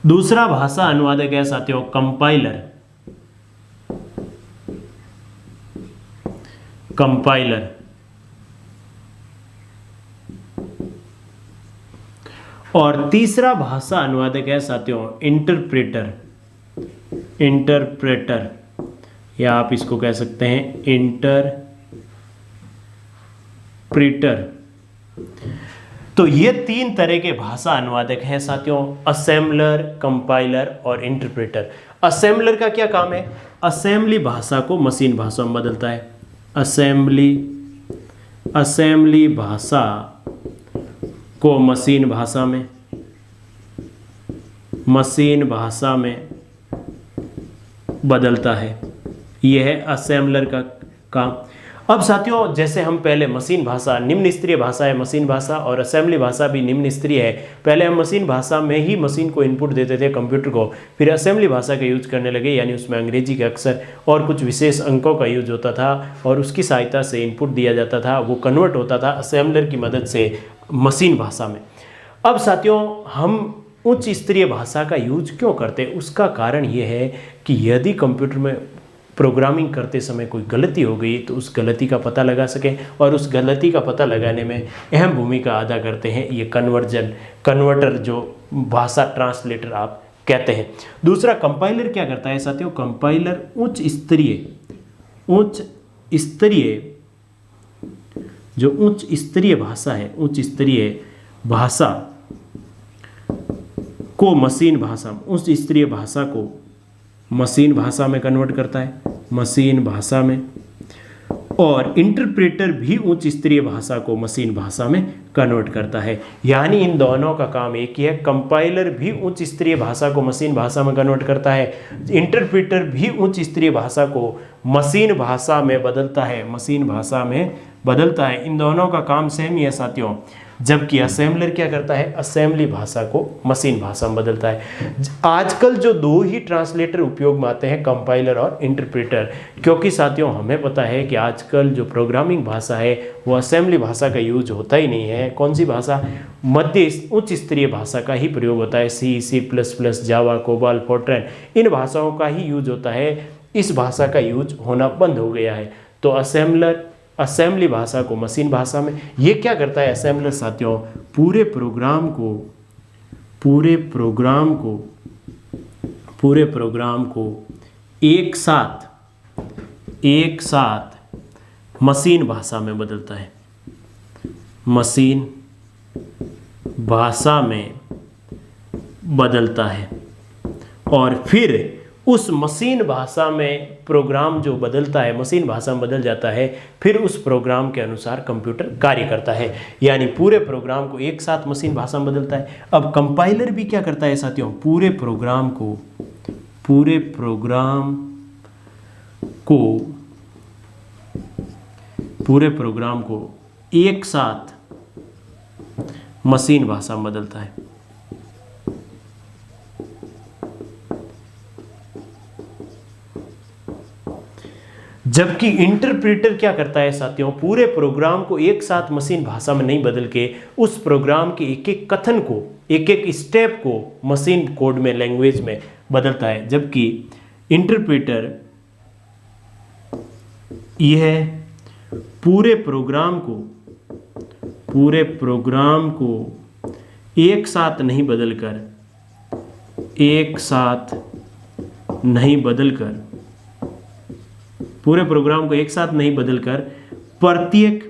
दूसरा भाषा अनुवादक है साथियों कंपाइलर, और तीसरा भाषा अनुवादक है साथियों इंटरप्रेटर, या आप इसको कह सकते हैं इंटरप्रेटर। तो ये 3 तरह के भाषा अनुवादक हैं साथियों, असेंबलर, कंपाइलर और इंटरप्रेटर। असेंबलर का क्या काम है? असेंबली भाषा को मशीन भाषा में बदलता है। असेंबली भाषा को मशीन भाषा में बदलता है। यह है असेंबलर का काम। अब साथियों, जैसे हम पहले मशीन भाषा निम्न स्तरीय भाषा है, मशीन भाषा, और असेंबली भाषा भी निम्न स्तरीय है। पहले हम मशीन भाषा में ही मशीन को इनपुट देते थे कंप्यूटर को, फिर असेंबली भाषा का यूज करने लगे, यानी उसमें अंग्रेजी के अक्षर और कुछ विशेष अंकों का यूज होता था और उसकी सहायता से इनपुट दिया जाता था, वो कन्वर्ट होता था असेंबलर की मदद से मशीन भाषा में। अब साथियों, हम उच्च स्तरीय भाषा का यूज क्यों करते हैं? उसका कारण ये है कि यदि कंप्यूटर में प्रोग्रामिंग करते समय कोई गलती हो गई तो उस गलती का पता लगा सकें, और उस गलती का पता लगाने में अहम भूमिका अदा करते हैं ये कन्वर्टर, जो भाषा ट्रांसलेटर आप कहते हैं। दूसरा, कंपाइलर क्या करता है साथियों? कंपाइलर उच्च स्तरीय भाषा है, उच्च स्तरीय भाषा को मशीन भाषा में कन्वर्ट करता है, मशीन भाषा में। और इंटरप्रेटर भी उच्च स्तरीय भाषा को मशीन भाषा में कन्वर्ट करता है, यानी इन दोनों का काम एक ही है। कंपाइलर भी उच्च स्तरीय भाषा को मशीन भाषा में कन्वर्ट करता है, इंटरप्रेटर भी उच्च स्तरीय भाषा को मशीन भाषा में बदलता है। इन दोनों का काम सेम ही है साथियों। जबकि असेंबलर क्या करता है? असेंबली भाषा को मशीन भाषा में बदलता है। आजकल जो 2 ही ट्रांसलेटर उपयोग में आते हैं, कंपाइलर और इंटरप्रेटर, क्योंकि साथियों हमें पता है कि आजकल जो प्रोग्रामिंग भाषा है वो असेंबली भाषा का यूज होता ही नहीं है। कौन सी भाषा? उच्च स्तरीय भाषा का ही प्रयोग होता है। C++, जावा, कोबाल, फोर्ट्रैन, इन भाषाओं का ही यूज होता है। इस भाषा का यूज होना बंद हो गया है। तो असेंबली भाषा को मशीन भाषा में, ये क्या करता है असेंबलर साथियों? पूरे प्रोग्राम को एक साथ मशीन भाषा में बदलता है, मशीन भाषा में बदलता है। और फिर उस मशीन भाषा में प्रोग्राम जो बदलता है, मशीन भाषा में बदल जाता है, फिर उस प्रोग्राम के अनुसार कंप्यूटर कार्य करता है, यानी पूरे प्रोग्राम को एक साथ मशीन भाषा में बदलता है। अब कंपाइलर भी क्या करता है साथियों? पूरे प्रोग्राम को एक साथ मशीन भाषा में बदलता है। जबकि इंटरप्रेटर क्या करता है साथियों? पूरे प्रोग्राम को एक साथ मशीन भाषा में नहीं बदल के उस प्रोग्राम के एक एक कथन को, एक एक स्टेप को मशीन कोड में, लैंग्वेज में बदलता है। जबकि इंटरप्रेटर यह पूरे प्रोग्राम को एक साथ नहीं बदलकर पूरे प्रोग्राम को एक साथ नहीं बदलकर प्रत्येक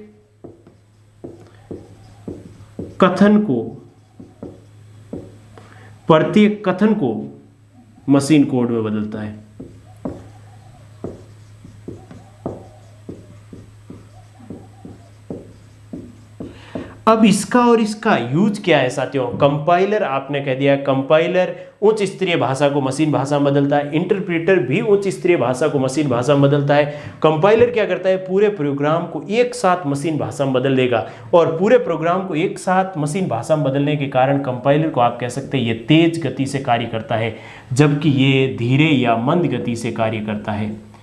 कथन को मशीन कोड में बदलता है। अब इसका और इसका यूज क्या है साथियों? कंपाइलर आपने कह दिया, कंपाइलर उच्च स्तरीय भाषा को मशीन भाषा में बदलता है, इंटरप्रेटर भी उच्च स्तरीय भाषा को मशीन भाषा में बदलता है। कंपाइलर क्या करता है? पूरे प्रोग्राम को एक साथ मशीन भाषा में बदल देगा, और पूरे प्रोग्राम को एक साथ मशीन भाषा में बदलने के कारण कंपाइलर को आप कह सकते हैं ये तेज गति से कार्य करता है, जबकि ये धीरे या मंद गति से कार्य करता है।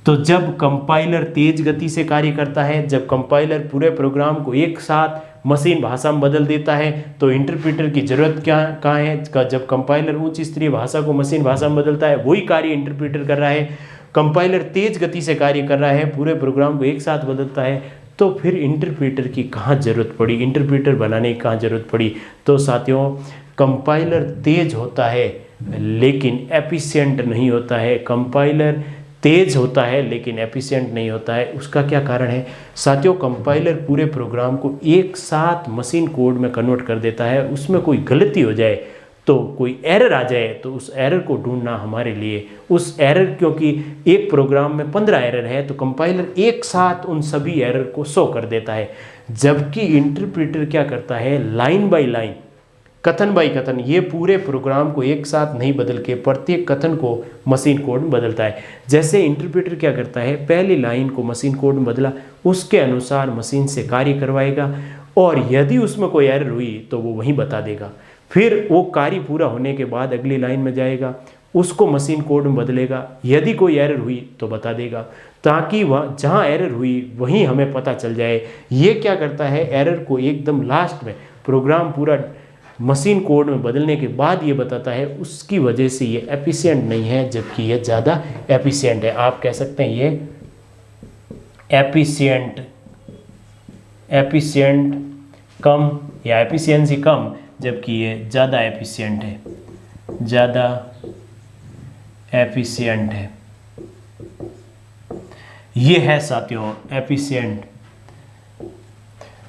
तो जब कंपाइलर तेज गति से कार्य करता है, जब कंपाइलर पूरे प्रोग्राम को एक साथ मशीन भाषा में बदल देता है, तो इंटरप्रेटर की जरूरत कहाँ है? जब कंपाइलर उच्च स्तरीय भाषा को मशीन भाषा में बदलता है, वही कार्य इंटरप्रेटर कर रहा है। कंपाइलर तेज गति से कार्य कर रहा है, पूरे प्रोग्राम को एक साथ बदलता है, तो फिर इंटरप्रेटर की कहाँ जरूरत पड़ी? इंटरप्रेटर बनाने की कहाँ जरूरत पड़ी? तो साथियों, कंपाइलर तेज होता है लेकिन एफिशिएंट नहीं होता है। कंपाइलर तेज होता है लेकिन एफिशिएंट नहीं होता है। उसका क्या कारण है साथियों? कंपाइलर पूरे प्रोग्राम को एक साथ मशीन कोड में कन्वर्ट कर देता है। उसमें कोई गलती हो जाए तो कोई एरर आ जाए तो उस एरर को ढूंढना हमारे लिए, उस एरर, क्योंकि एक प्रोग्राम में 15 एरर है तो कंपाइलर एक साथ उन सभी एरर को शो कर देता है। जबकि इंटरप्रेटर क्या करता है, लाइन बाय लाइन, कथन बाय कथन, ये पूरे प्रोग्राम को एक साथ नहीं बदल के प्रत्येक कथन को मशीन कोड में बदलता है। जैसे इंटरप्रेटर क्या करता है, पहली लाइन को मशीन कोड में बदला, उसके अनुसार मशीन से कार्य करवाएगा और यदि उसमें कोई एरर हुई तो वो वहीं बता देगा। फिर वो कार्य पूरा होने के बाद अगली लाइन में जाएगा, उसको मशीन कोड में बदलेगा, यदि कोई एरर हुई तो बता देगा, ताकि वह जहाँ एरर हुई वहीं हमें पता चल जाए। ये क्या करता है, एरर को एकदम लास्ट में प्रोग्राम पूरा मशीन कोड में बदलने के बाद ये बताता है। उसकी वजह से ये एफिशिएंट नहीं है, जबकि ये ज़्यादा एफिशिएंट है। आप कह सकते हैं ये एफिशिएंट कम या एफिशिएंसी कम, जबकि ये ज़्यादा एफिशिएंट है, ज़्यादा एफिशिएंट है। ये है साथियों एफिशिएंट।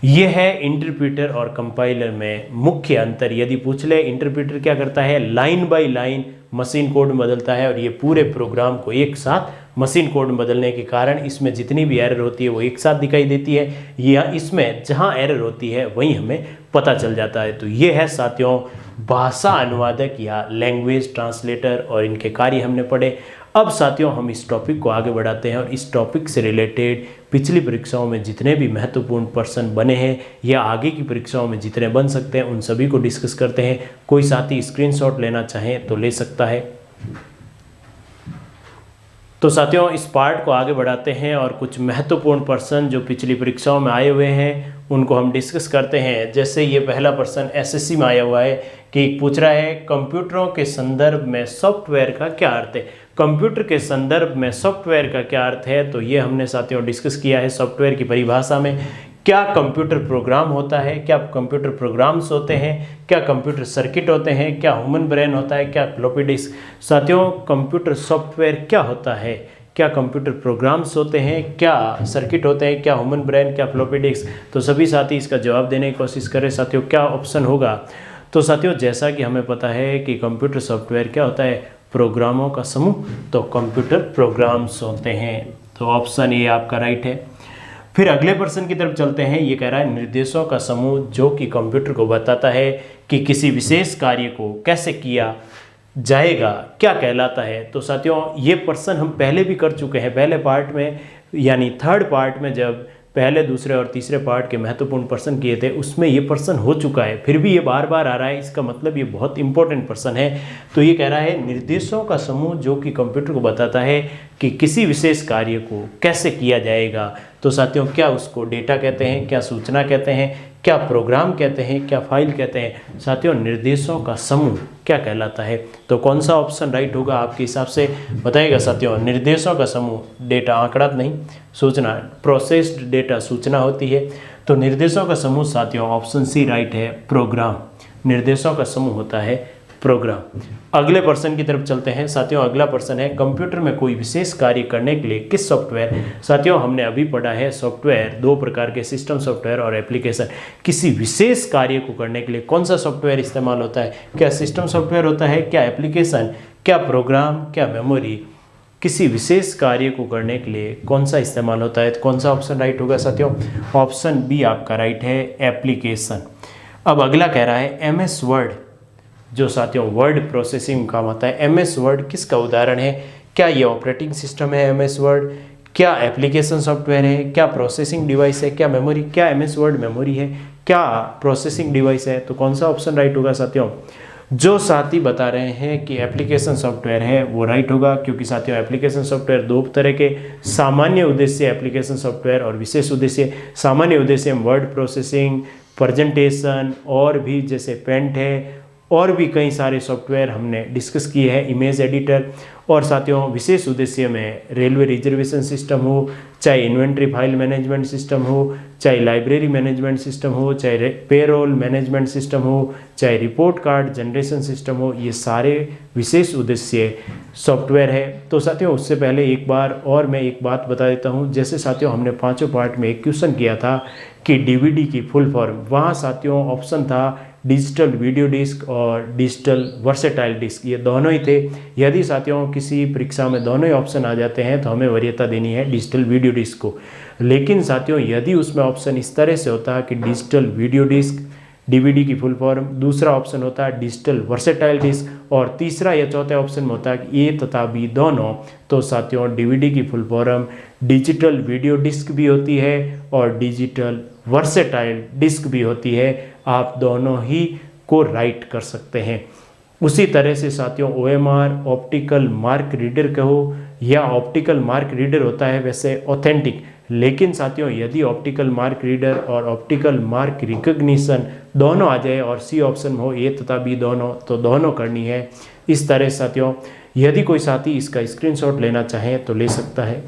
ये है इंटरप्रेटर और कंपाइलर में मुख्य अंतर। यदि पूछ ले, इंटरप्रेटर क्या करता है, line by line machine code में बदलता है और ये पूरे प्रोग्राम को एक साथ मशीन कोड में बदलने के कारण इसमें जितनी भी एरर होती है वो एक साथ दिखाई देती है, या इसमें जहां एरर होती है वहीं हमें पता चल जाता है। तो ये है साथियों भाषा अनुवादक या लैंग्वेज ट्रांसलेटर, और इनके कार्य हमने पढ़े। अब साथियों हम इस टॉपिक को आगे बढ़ाते हैं और इस टॉपिक से रिलेटेड पिछली परीक्षाओं में जितने भी महत्वपूर्ण प्रश्न बने हैं या आगे की परीक्षाओं में जितने बन सकते हैं उन सभी को डिस्कस करते हैं। कोई साथी स्क्रीनशॉट लेना चाहें तो ले सकता है। तो साथियों इस पार्ट को आगे बढ़ाते हैं और कुछ महत्वपूर्ण प्रश्न जो पिछली परीक्षाओं में आए हुए हैं उनको हम डिस्कस करते हैं। जैसे ये पहला प्रश्न एसएससी में आया हुआ है कि पूछ रहा है कंप्यूटरों के संदर्भ में सॉफ्टवेयर का क्या अर्थ है। कंप्यूटर के संदर्भ में सॉफ्टवेयर का क्या अर्थ है, तो ये हमने साथियों डिस्कस किया है। सॉफ्टवेयर की परिभाषा में क्या कंप्यूटर प्रोग्राम होता है, क्या कंप्यूटर प्रोग्राम्स होते हैं, क्या कंप्यूटर सर्किट होते हैं, क्या ह्यूमन ब्रेन होता है, क्या फ्लॉपी डिस्क। साथियों कंप्यूटर सॉफ्टवेयर क्या होता है, क्या कंप्यूटर प्रोग्राम्स होते हैं, क्या सर्किट होते हैं, क्या ह्यूमन ब्रेन, क्या फ्लॉपी डिस्क। तो सभी साथी इसका जवाब देने की कोशिश करें। साथियों क्या ऑप्शन होगा, तो साथियों जैसा कि हमें पता है कि कंप्यूटर सॉफ्टवेयर क्या होता है, प्रोग्रामों का समूह, तो कंप्यूटर प्रोग्राम्स होते हैं। तो ऑप्शन ए आपका राइट है। फिर अगले प्रश्न की तरफ चलते हैं। ये कह रहा है निर्देशों का समूह जो कि कंप्यूटर को बताता है कि किसी विशेष कार्य को कैसे किया जाएगा क्या कहलाता है। तो साथियों ये प्रश्न हम पहले भी कर चुके हैं, पहले पार्ट में यानी थर्ड पार्ट में जब पहले दूसरे और तीसरे पार्ट के महत्वपूर्ण प्रश्न किए थे उसमें ये प्रश्न हो चुका है, फिर भी ये बार बार आ रहा है। इसका मतलब ये बहुत इंपॉर्टेंट प्रश्न है। तो ये कह रहा है निर्देशों का समूह जो कि कंप्यूटर को बताता है कि किसी विशेष कार्य को कैसे किया जाएगा। तो साथियों क्या उसको डेटा कहते हैं, क्या सूचना कहते हैं, क्या प्रोग्राम कहते हैं, क्या फाइल कहते हैं। साथियों निर्देशों का समूह क्या कहलाता है, तो कौन सा ऑप्शन राइट होगा आपके हिसाब से बताइएगा। साथियों निर्देशों का समूह, डेटा आंकड़ा नहीं, सूचना, प्रोसेस्ड डेटा सूचना होती है। तो निर्देशों का समूह साथियों ऑप्शन सी राइट है, प्रोग्राम। निर्देशों का समूह होता है प्रोग्राम। अगले प्रश्न की तरफ चलते हैं। साथियों अगला प्रश्न है कंप्यूटर में कोई विशेष कार्य करने के लिए किस सॉफ्टवेयर। साथियों हमने अभी पढ़ा है सॉफ्टवेयर दो प्रकार के, सिस्टम सॉफ्टवेयर और एप्लीकेशन। किसी विशेष कार्य को करने के लिए कौन सा सॉफ्टवेयर इस्तेमाल होता है, क्या सिस्टम सॉफ्टवेयर होता है, क्या एप्लीकेशन, क्या प्रोग्राम, क्या मेमोरी। किसी विशेष कार्य को करने के लिए कौन सा इस्तेमाल होता है, तो कौन सा ऑप्शन राइट होगा साथियों, ऑप्शन बी आपका राइट है, एप्लीकेशन। अब अगला कह रहा है एमएस वर्ड जो साथियों वर्ड प्रोसेसिंग काम आता है। एमएस वर्ड किसका उदाहरण है, क्या ये ऑपरेटिंग सिस्टम है एमएस वर्ड, क्या एप्लीकेशन सॉफ्टवेयर है, क्या प्रोसेसिंग डिवाइस है, क्या मेमोरी, क्या एमएस वर्ड मेमोरी है, क्या प्रोसेसिंग डिवाइस है। तो कौन सा ऑप्शन राइट होगा साथियों, जो साथी बता रहे हैं कि एप्लीकेशन सॉफ्टवेयर है वो राइट होगा, क्योंकि साथियों एप्लीकेशन सॉफ्टवेयर दो तरह के, सामान्य उद्देश्य एप्लीकेशन सॉफ्टवेयर और विशेष उद्देश्य। सामान्य उद्देश्य वर्ड प्रोसेसिंग, प्रेजेंटेशन और भी जैसे पेंट है और भी कई सारे सॉफ्टवेयर हमने डिस्कस किए हैं, इमेज एडिटर, और साथियों विशेष उद्देश्य में रेलवे रिजर्वेशन सिस्टम हो, चाहे इन्वेंट्री फाइल मैनेजमेंट सिस्टम हो, चाहे लाइब्रेरी मैनेजमेंट सिस्टम हो, चाहे पेरोल मैनेजमेंट सिस्टम हो, चाहे रिपोर्ट कार्ड जनरेशन सिस्टम हो, ये सारे विशेष उद्देश्य सॉफ्टवेयर है। तो साथियों उससे पहले एक बार और मैं एक बात बता देता हूँ। जैसे साथियों हमने 5 पार्ट में एक क्वेश्चन किया था कि डीवीडी की फुल फॉर्म, वहाँ साथियों ऑप्शन था डिजिटल वीडियो डिस्क और डिजिटल वर्सेटाइल डिस्क, ये दोनों ही थे। यदि साथियों किसी परीक्षा में दोनों ही ऑप्शन आ जाते हैं तो हमें वरीयता देनी है डिजिटल वीडियो डिस्क को। लेकिन साथियों यदि उसमें ऑप्शन इस तरह से होता है कि डिजिटल वीडियो डिस्क डीवीडी की फुल फॉर्म, दूसरा ऑप्शन होता है डिजिटल वर्सेटाइल डिस्क, और तीसरा या चौथे ऑप्शन में होता है कि ए तथा बी दोनों, तो साथियों डीवीडी की full form digital video disc भी होती है और डिजिटल वर्सेटाइल डिस्क भी होती है। आप दोनों ही को राइट कर सकते हैं। उसी तरह से साथियों OMR ऑप्टिकल मार्क रीडर कहो या ऑप्टिकल मार्क रीडर होता है वैसे ऑथेंटिक, लेकिन साथियों यदि ऑप्टिकल मार्क रीडर और ऑप्टिकल मार्क रिकग्निशन दोनों आ जाए और सी ऑप्शन हो ए तथा बी दोनों, तो दोनों करनी है। इस तरह साथियों यदि कोई साथी इसका स्क्रीनशॉट लेना चाहे तो ले सकता है।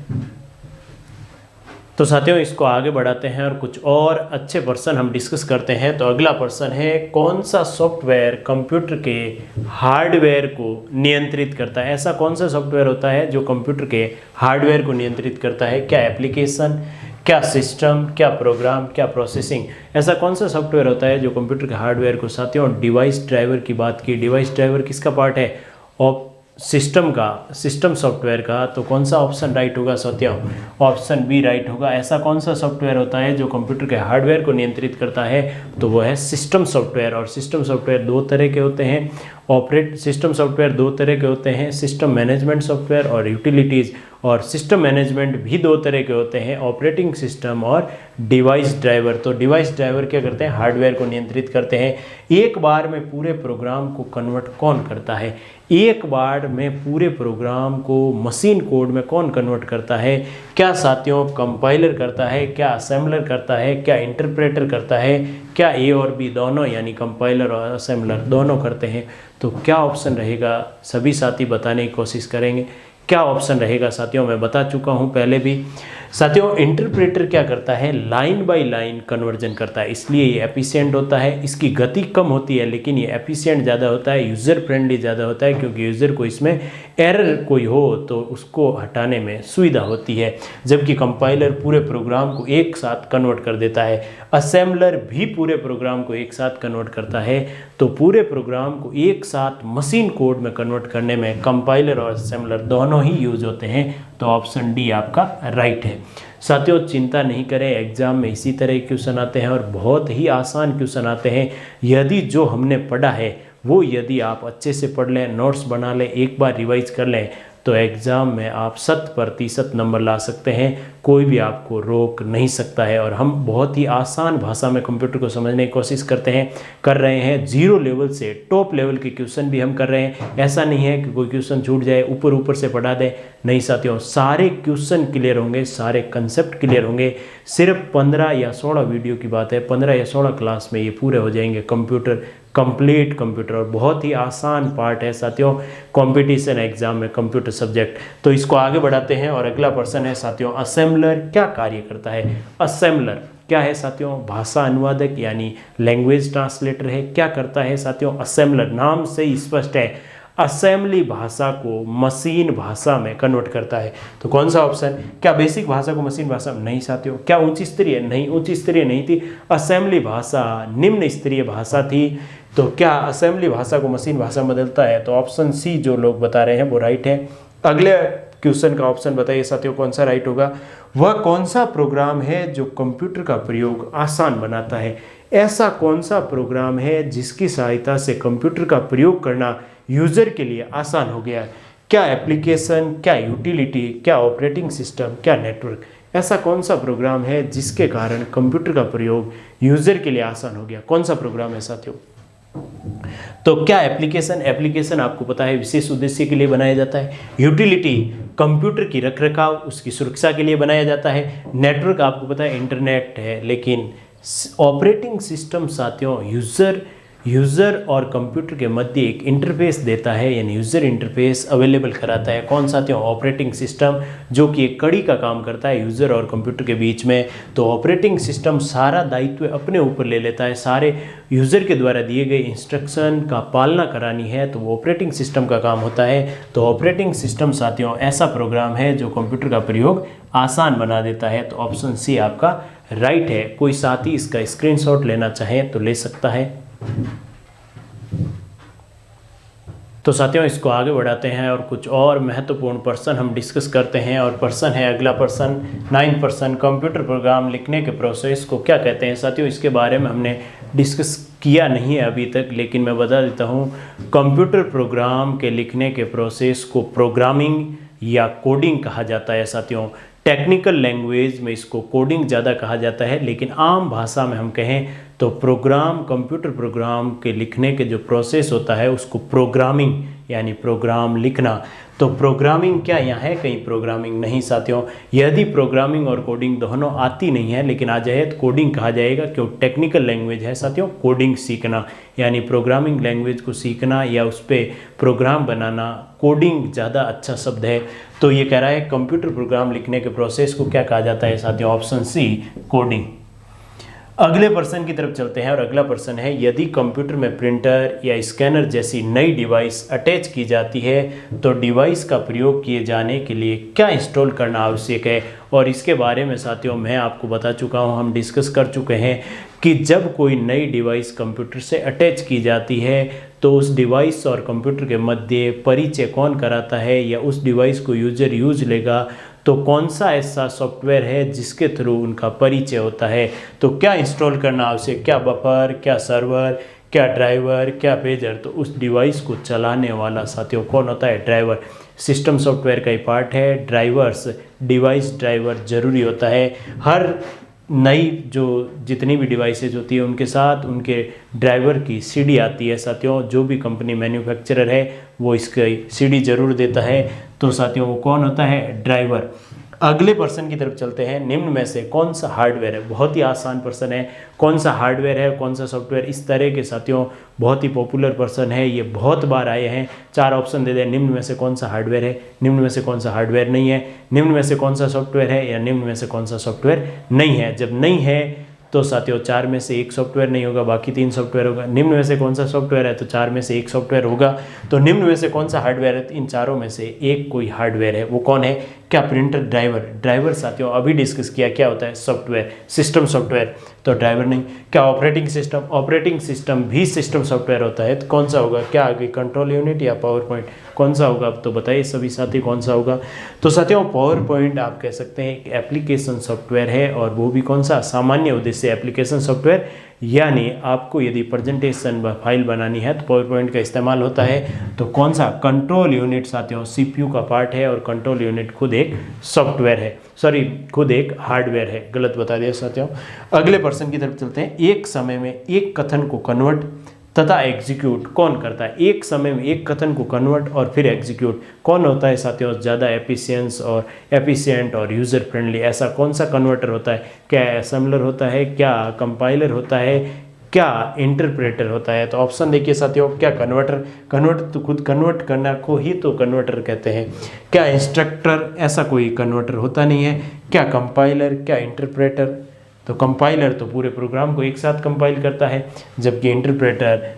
तो साथियों इसको आगे बढ़ाते हैं और कुछ और अच्छे पर्सन हम डिस्कस करते हैं। तो अगला पर्सन है कौन सा सॉफ्टवेयर कंप्यूटर के हार्डवेयर को नियंत्रित करता है। ऐसा कौन सा सॉफ्टवेयर होता है जो कंप्यूटर के हार्डवेयर को नियंत्रित करता है? क्या एप्लीकेशन, क्या सिस्टम, क्या प्रोग्राम, क्या प्रोसेसिंग? ऐसा कौन सा सॉफ्टवेयर होता है जो कंप्यूटर के हार्डवेयर को, साथियों डिवाइस ड्राइवर की बात की, डिवाइस ड्राइवर किसका पार्ट है? सिस्टम का, सिस्टम सॉफ्टवेयर का। तो कौन सा ऑप्शन राइट होगा साथियों? ऑप्शन बी राइट होगा। ऐसा कौन सा सॉफ्टवेयर होता है जो कंप्यूटर के हार्डवेयर को नियंत्रित करता है? तो वो है सिस्टम सॉफ्टवेयर। और सिस्टम सॉफ्टवेयर दो तरह के होते हैं। सिस्टम सॉफ्टवेयर दो तरह के होते हैं, सिस्टम मैनेजमेंट सॉफ्टवेयर और यूटिलिटीज़। और सिस्टम मैनेजमेंट भी दो तरह के होते हैं, ऑपरेटिंग सिस्टम और डिवाइस ड्राइवर। तो डिवाइस ड्राइवर क्या करते हैं? हार्डवेयर को नियंत्रित करते हैं। एक बार में पूरे प्रोग्राम को कन्वर्ट कौन करता है? एक बार में पूरे प्रोग्राम को मशीन कोड में कौन कन्वर्ट करता है? क्या साथियों कंपाइलर करता है, क्या असेंबलर करता है, क्या इंटरप्रेटर करता है, क्या ए और बी दोनों यानी कंपाइलर और असेंबलर दोनों करते हैं? तो क्या ऑप्शन रहेगा? सभी साथी बताने की कोशिश करेंगे। क्या ऑप्शन रहेगा साथियों? मैं बता चुका हूं पहले भी। साथियों इंटरप्रेटर क्या करता है? लाइन बाय लाइन कन्वर्जन करता है, इसलिए ये एफिशिएंट होता है। इसकी गति कम होती है लेकिन ये एफिशिएंट ज़्यादा होता है, यूज़र फ्रेंडली ज़्यादा होता है, क्योंकि यूज़र को इसमें एरर कोई हो तो उसको हटाने में सुविधा होती है। जबकि कंपाइलर पूरे प्रोग्राम को एक साथ कन्वर्ट कर देता है, असेंबलर भी पूरे प्रोग्राम को एक साथ कन्वर्ट करता है। तो पूरे प्रोग्राम को एक साथ मशीन कोड में कन्वर्ट करने में कंपाइलर और असेंबलर दोनों ही यूज होते हैं। तो ऑप्शन डी आपका राइट है। साथियों चिंता नहीं करें, एग्जाम में इसी तरह के क्वेश्चन आते हैं और बहुत ही आसान क्वेश्चन आते हैं। यदि जो हमने पढ़ा है वो यदि आप अच्छे से पढ़ लें, नोट्स बना लें, एक बार रिवाइज कर लें, तो एग्ज़ाम में आप 100% नंबर ला सकते हैं। कोई भी आपको रोक नहीं सकता है। और हम बहुत ही आसान भाषा में कंप्यूटर को समझने की कोशिश कर रहे हैं। जीरो लेवल से टॉप लेवल के क्वेश्चन भी हम कर रहे हैं। ऐसा नहीं है कि कोई क्वेश्चन छूट जाए, ऊपर से पढ़ा दें, नहीं साथियों, सारे क्वेश्चन क्लियर होंगे, सारे कंसेप्ट क्लियर होंगे। सिर्फ 15 या 16 वीडियो की बात है, 15 या 16 क्लास में ये पूरे हो जाएंगे कंप्लीट कंप्यूटर। और बहुत ही आसान पार्ट है साथियों कंपटीशन एग्जाम में कंप्यूटर सब्जेक्ट। तो इसको आगे बढ़ाते हैं और अगला पर्सन है साथियों असेंबलर। क्या कार्य करता है असेंबलर? क्या है साथियों? भाषा अनुवादक यानी लैंग्वेज ट्रांसलेटर है। क्या करता है साथियों असेंबलर? नाम से ही स्पष्ट है, असेंबली भाषा को मशीन भाषा में कन्वर्ट करता है। तो कौन सा ऑप्शन? क्या बेसिक भाषा को मशीन भाषा में? नहीं साथियों। क्या उच्च स्तरीय? नहीं, उच्च स्तरीय नहीं थी। असेंबली भाषा निम्न स्तरीय भाषा थी। तो क्या असेंबली भाषा को मशीन भाषा में बदलता है? तो ऑप्शन सी जो लोग बता रहे हैं वो राइट है। अगले क्वेश्चन का ऑप्शन बताइए साथियों कौन सा राइट होगा? वह कौन सा प्रोग्राम है जो कंप्यूटर का प्रयोग आसान बनाता है? ऐसा कौन सा प्रोग्राम है जिसकी सहायता से कंप्यूटर का प्रयोग करना यूजर के लिए आसान हो गया है? क्या एप्लीकेशन, क्या यूटिलिटी, क्या ऑपरेटिंग सिस्टम, क्या नेटवर्क? ऐसा कौन सा प्रोग्राम है जिसके कारण कंप्यूटर का प्रयोग यूजर के लिए आसान हो गया? कौन सा प्रोग्राम है साथियों? तो क्या एप्लीकेशन आपको पता है विशेष उद्देश्य के लिए बनाया जाता है। यूटिलिटी कंप्यूटर की रखरखाव उसकी सुरक्षा के लिए बनाया जाता है। नेटवर्क आपको पता है इंटरनेट है। लेकिन ऑपरेटिंग सिस्टम साथियों यूज़र और कंप्यूटर के मध्य एक इंटरफेस देता है, यानी यूज़र इंटरफेस अवेलेबल कराता है। कौन साथियों? ऑपरेटिंग सिस्टम, जो कि एक कड़ी का काम करता है यूज़र और कंप्यूटर के बीच में। तो ऑपरेटिंग सिस्टम सारा दायित्व अपने ऊपर ले लेता है, सारे यूज़र के द्वारा दिए गए इंस्ट्रक्शन का पालना करानी है तो वो ऑपरेटिंग सिस्टम का काम होता है। तो ऑपरेटिंग सिस्टम साथियों ऐसा प्रोग्राम है जो कंप्यूटर का प्रयोग आसान बना देता है। तो ऑप्शन सी आपका राइट है। कोई साथी इसका स्क्रीनशॉट लेना चाहे तो ले सकता है। तो साथियों इसको आगे बढ़ाते हैं और कुछ और महत्वपूर्ण पर्सन हम डिस्कस करते हैं। और पर्सन है अगला पर्सन 9 पर्सन, कंप्यूटर प्रोग्राम लिखने के प्रोसेस को क्या कहते हैं। साथियों इसके बारे में हमने डिस्कस किया नहीं है अभी तक, लेकिन मैं बता देता हूँ। कंप्यूटर प्रोग्राम के लिखने के प्रोसेस को प्रोग्रामिंग या कोडिंग कहा जाता है साथियों। टेक्निकल लैंग्वेज में इसको कोडिंग ज़्यादा कहा जाता है, लेकिन आम भाषा में हम कहें तो प्रोग्राम, कंप्यूटर प्रोग्राम के लिखने के जो प्रोसेस होता है उसको प्रोग्रामिंग यानी प्रोग्राम लिखना। तो प्रोग्रामिंग क्या यहाँ है? कहीं प्रोग्रामिंग नहीं साथियों। यदि प्रोग्रामिंग और कोडिंग दोनों आती नहीं है लेकिन आ जाए तो कोडिंग कहा जाएगा, क्यों? टेक्निकल लैंग्वेज है साथियों कोडिंग सीखना, यानी प्रोग्रामिंग लैंग्वेज को सीखना या उस पर प्रोग्राम बनाना। कोडिंग ज़्यादा अच्छा शब्द है। तो ये कह रहा है कंप्यूटर प्रोग्राम लिखने के प्रोसेस को क्या कहा जाता है साथियों? Option C coding. अगले पर्सन की तरफ चलते हैं और अगला पर्सन है यदि कंप्यूटर में प्रिंटर या स्कैनर जैसी नई डिवाइस अटैच की जाती है तो डिवाइस का प्रयोग किए जाने के लिए क्या इंस्टॉल करना आवश्यक है। और इसके बारे में साथियों मैं आपको बता चुका हूं, हम डिस्कस कर चुके हैं कि जब कोई नई डिवाइस कंप्यूटर से अटैच की जाती है तो उस डिवाइस और कंप्यूटर के मध्य परिचय कौन कराता है या उस डिवाइस को यूजर यूज लेगा तो कौन सा ऐसा सॉफ्टवेयर है जिसके थ्रू उनका परिचय होता है। तो क्या इंस्टॉल करना आवश्यक? क्या बफर, क्या सर्वर, क्या ड्राइवर, क्या पेजर? तो उस डिवाइस को चलाने वाला साथियों कौन होता है? ड्राइवर। सिस्टम सॉफ्टवेयर का ही पार्ट है ड्राइवर्स। डिवाइस ड्राइवर जरूरी होता है। हर नई जो जितनी भी डिवाइसेज होती है उनके साथ उनके ड्राइवर की सीडी आती है साथियों। जो भी कंपनी मैन्युफैक्चरर है वो इसकी सीडी जरूर देता है। तो साथियों वो कौन होता है? ड्राइवर। अगले पर्सन की तरफ चलते हैं। निम्न में से कौन सा हार्डवेयर है? बहुत ही आसान पर्सन है। कौन सा हार्डवेयर है, कौन सा सॉफ्टवेयर? इस तरह के साथियों बहुत ही पॉपुलर पर्सन है, ये बहुत बार आए हैं। 4 ऑप्शन दे दें। निम्न में से कौन सा हार्डवेयर है, निम्न में से कौन सा हार्डवेयर नहीं है, निम्न में से कौन सा सॉफ्टवेयर है या निम्न में से कौन सा सॉफ्टवेयर नहीं है। जब नहीं है तो साथियों 4 में से एक सॉफ्टवेयर नहीं होगा, बाकी 3 सॉफ्टवेयर होगा। निम्न में से कौन सा सॉफ्टवेयर है तो 4 में से एक सॉफ्टवेयर होगा। तो निम्न में से कौन सा हार्डवेयर है? इन चारों में से एक कोई हार्डवेयर है। वो कौन है? क्या? प्रिंटर। ड्राइवर। ड्राइवर साथियों अभी डिस्कस किया क्या होता है? Software, system software. तो ड्राइवर नहीं। क्या? Operating system. ऑपरेटिंग सिस्टम भी सिस्टम सॉफ्टवेयर होता है। तो कौन सा होगा? क्या आगे कंट्रोल यूनिट या पावर पॉइंट? कौन सा होगा? अब तो बताइए सभी साथी कौन सा होगा। तो साथियों पावर पॉइंट आप कह सकते हैं एक एप्लीकेशन सॉफ्टवेयर है, और वो भी कौन सा? सामान्य उद्देश्य एप्लीकेशन सॉफ्टवेयर। यानी आपको यदि प्रेजेंटेशन फाइल बनानी है तो पावर पॉइंट का इस्तेमाल होता है। तो कौन सा? कंट्रोल यूनिट साथियों सीपीयू का पार्ट है, और कंट्रोल यूनिट खुद एक सॉफ्टवेयर है, सॉरी खुद एक हार्डवेयर है। गलत बता दिया साथियों। अगले पर्सन की तरफ चलते हैं। एक समय में एक कथन को कन्वर्ट तथा एग्जीक्यूट कौन करता है? एक समय में एक कथन को कन्वर्ट और फिर एग्जीक्यूट कौन होता है साथियों? ज़्यादा एफिशिएंट और यूज़र फ्रेंडली ऐसा कौन सा कन्वर्टर होता है? क्या असेंबलर होता है, क्या कंपाइलर होता है, क्या इंटरप्रेटर होता है? तो ऑप्शन देखिए साथियों। क्या? कन्वर्टर तो खुद कन्वर्ट करना को ही तो कन्वर्टर कहते हैं। क्या इंस्ट्रक्टर? ऐसा कोई कन्वर्टर होता नहीं है। क्या कंपाइलर? क्या इंटरप्रेटर? तो कंपाइलर तो पूरे प्रोग्राम को एक साथ कंपाइल करता है, जबकि इंटरप्रेटर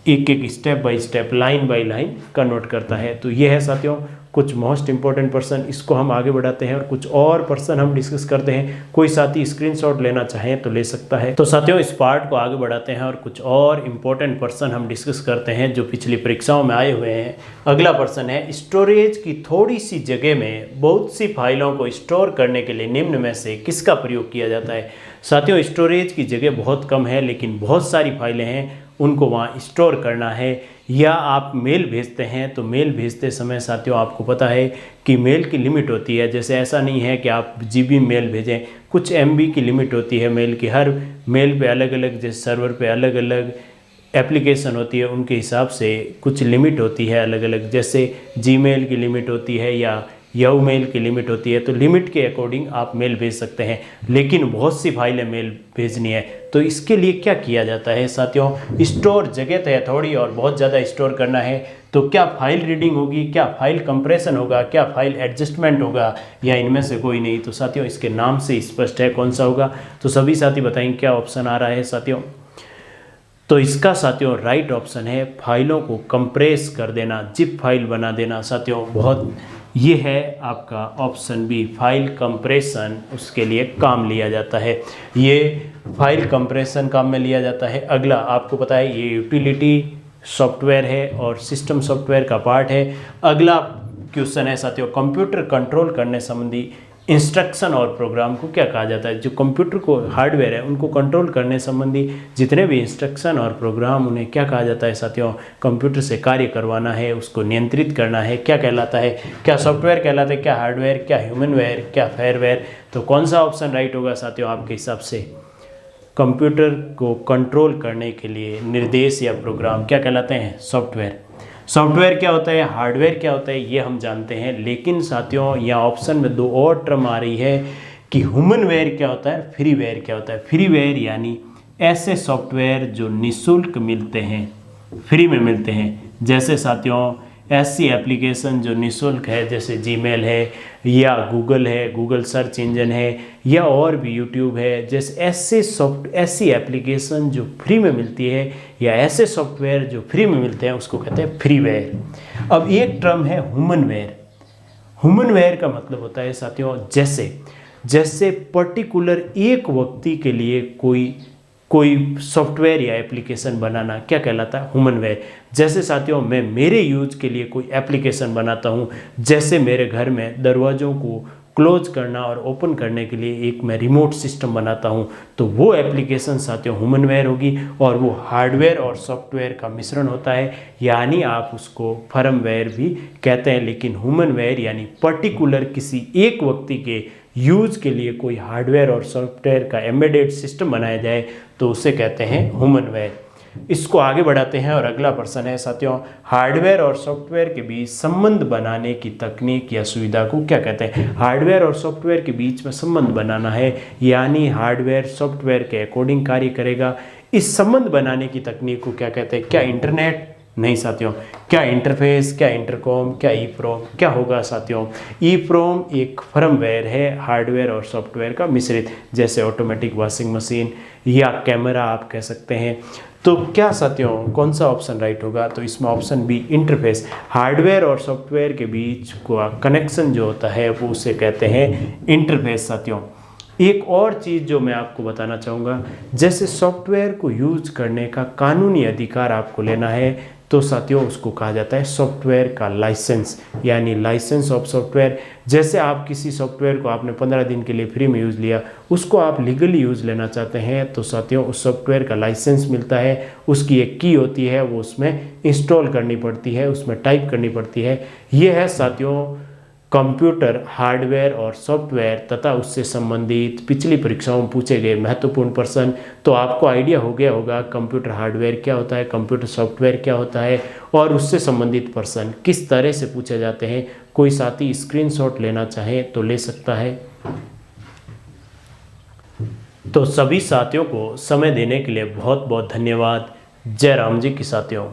एक एक step by step, line by line convert करता है। तो ये है साथियों कुछ मोस्ट इंपॉर्टेंट पर्सन। इसको हम आगे बढ़ाते हैं और कुछ और पर्सन हम डिस्कस करते हैं। कोई साथी स्क्रीनशॉट लेना चाहे तो ले सकता है। तो साथियों इस पार्ट को आगे बढ़ाते हैं और कुछ और इंपॉर्टेंट पर्सन हम डिस्कस करते हैं जो पिछली परीक्षाओं में आए हुए हैं। अगला पर्सन है स्टोरेज की थोड़ी सी जगह में बहुत सी फाइलों को स्टोर करने के लिए निम्न में से किसका प्रयोग किया जाता है। साथियों स्टोरेज की जगह बहुत कम है लेकिन बहुत सारी फाइलें हैं, उनको वहाँ स्टोर करना है। या आप मेल भेजते हैं तो मेल भेजते समय साथियों आपको पता है कि मेल की लिमिट होती है। जैसे ऐसा नहीं है कि आप जीबी मेल भेजें, कुछ एमबी की लिमिट होती है मेल की। हर मेल पे अलग अलग, जैसे सर्वर पे अलग अलग एप्लीकेशन होती है उनके हिसाब से कुछ लिमिट होती है अलग अलग। जैसे जीमेल की लिमिट होती है या याहू मेल की लिमिट होती है, तो लिमिट के अकॉर्डिंग आप मेल भेज सकते हैं, लेकिन बहुत सी फाइलें मेल भेजनी है तो इसके लिए क्या किया जाता है साथियों, स्टोर जगह तो है थोड़ी और बहुत ज़्यादा स्टोर करना है, तो क्या फाइल रीडिंग होगी, क्या फाइल कंप्रेशन होगा, क्या फाइल एडजस्टमेंट होगा, या इनमें से कोई नहीं। तो साथियों इसके नाम से स्पष्ट है कौन सा होगा। तो सभी साथी बताएंगे क्या ऑप्शन आ रहा है साथियों। तो इसका साथियों राइट ऑप्शन है फाइलों को कंप्रेस कर देना, जिप फाइल बना देना साथियों। बहुत ये है आपका ऑप्शन बी, फाइल कंप्रेशन उसके लिए काम लिया जाता है, ये फाइल कंप्रेशन काम में लिया जाता है। अगला आपको पता है ये यूटिलिटी सॉफ्टवेयर है और सिस्टम सॉफ्टवेयर का पार्ट है। अगला क्वेश्चन है साथियों, कंप्यूटर कंट्रोल करने संबंधी इंस्ट्रक्शन और प्रोग्राम को क्या कहा जाता है। जो कंप्यूटर को हार्डवेयर है उनको कंट्रोल करने संबंधी जितने भी इंस्ट्रक्शन और प्रोग्राम उन्हें क्या कहा जाता है साथियों, कंप्यूटर से कार्य करवाना है, उसको नियंत्रित करना है, क्या कहलाता है, क्या सॉफ्टवेयर कहलाता है, क्या हार्डवेयर, क्या ह्यूमनवेयर, क्या फेयरवेयर। तो कौन सा ऑप्शन राइट होगा साथियों आपके हिसाब से। कंप्यूटर को कंट्रोल करने के लिए निर्देश या प्रोग्राम क्या कहलाते हैं, सॉफ्टवेयर। सॉफ्टवेयर क्या होता है, हार्डवेयर क्या होता है, ये हम जानते हैं, लेकिन साथियों यहाँ ऑप्शन में दो और टर्म आ रही है कि ह्यूमनवेयर क्या होता है, फ्रीवेयर क्या होता है। फ्रीवेयर यानी ऐसे सॉफ्टवेयर जो निःशुल्क मिलते हैं, फ्री में मिलते हैं, जैसे साथियों ऐसी एप्लीकेशन जो निःशुल्क है, जैसे जीमेल है या गूगल है, गूगल सर्च इंजन है, या और भी यूट्यूब है, जैसे ऐसी एप्लीकेशन जो फ्री में मिलती है या ऐसे सॉफ्टवेयर जो फ्री में मिलते हैं उसको कहते हैं फ्रीवेयर। अब एक टर्म है ह्यूमनवेयर। ह्यूमनवेयर का मतलब होता है साथियों जैसे पर्टिकुलर एक व्यक्ति के लिए कोई सॉफ्टवेयर या एप्लीकेशन बनाना क्या कहलाता है, ह्यूमनवेयर। जैसे साथियों मैं मेरे यूज के लिए कोई एप्लीकेशन बनाता हूँ, जैसे मेरे घर में दरवाज़ों को क्लोज करना और ओपन करने के लिए एक मैं रिमोट सिस्टम बनाता हूँ, तो वो एप्लीकेशन साथियों ह्यूमनवेयर होगी, और वो हार्डवेयर और सॉफ्टवेयर का मिश्रण होता है, यानी आप उसको फर्मवेयर भी कहते हैं। लेकिन ह्यूमनवेयर यानी पर्टिकुलर किसी एक व्यक्ति के यूज के लिए कोई हार्डवेयर और सॉफ्टवेयर का एम्बेडेड सिस्टम बनाया जाए तो उसे कहते हैं ह्यूमनवेयर। इसको आगे बढ़ाते हैं और अगला प्रश्न है साथियों, हार्डवेयर और सॉफ्टवेयर के बीच संबंध बनाने की तकनीक या सुविधा को क्या कहते हैं। हार्डवेयर और सॉफ्टवेयर के बीच में संबंध बनाना है, यानी हार्डवेयर सॉफ्टवेयर के अकॉर्डिंग कार्य करेगा। इस संबंध बनाने की तकनीक को क्या कहते हैं, क्या इंटरनेट, नहीं साथियों, क्या इंटरफेस, क्या इंटरकॉम, क्या ईप्रोम, क्या होगा साथियों। ईप्रोम एक फर्मवेयर है हार्डवेयर और सॉफ्टवेयर का मिश्रित, जैसे ऑटोमेटिक वॉशिंग मशीन या कैमरा आप कह सकते हैं। तो क्या साथियों कौन सा ऑप्शन राइट होगा, तो इसमें ऑप्शन बी इंटरफेस, हार्डवेयर और सॉफ्टवेयर के बीच का कनेक्शन जो होता है वो उसे कहते हैं इंटरफेस साथियों। एक और चीज़ जो मैं आपको बताना चाहूँगा, जैसे सॉफ्टवेयर को यूज करने का कानूनी अधिकार आपको लेना है तो साथियों उसको कहा जाता है सॉफ्टवेयर का लाइसेंस, यानी लाइसेंस ऑफ सॉफ्टवेयर। जैसे आप किसी सॉफ्टवेयर को आपने 15 दिन के लिए फ्री में यूज़ लिया, उसको आप लीगली यूज़ लेना चाहते हैं तो साथियों उस सॉफ्टवेयर का लाइसेंस मिलता है, उसकी एक की होती है, वो उसमें इंस्टॉल करनी पड़ती है, उसमें टाइप करनी पड़ती है। ये है साथियों कंप्यूटर हार्डवेयर और सॉफ्टवेयर तथा उससे संबंधित पिछली परीक्षाओं में पूछे गए महत्वपूर्ण प्रश्न। तो आपको आइडिया हो गया होगा कंप्यूटर हार्डवेयर क्या होता है, कंप्यूटर सॉफ्टवेयर क्या होता है, और उससे संबंधित प्रश्न किस तरह से पूछे जाते हैं। कोई साथी स्क्रीनशॉट लेना चाहे तो ले सकता है। तो सभी साथियों को समय देने के लिए बहुत बहुत धन्यवाद। जय राम जी की साथियों।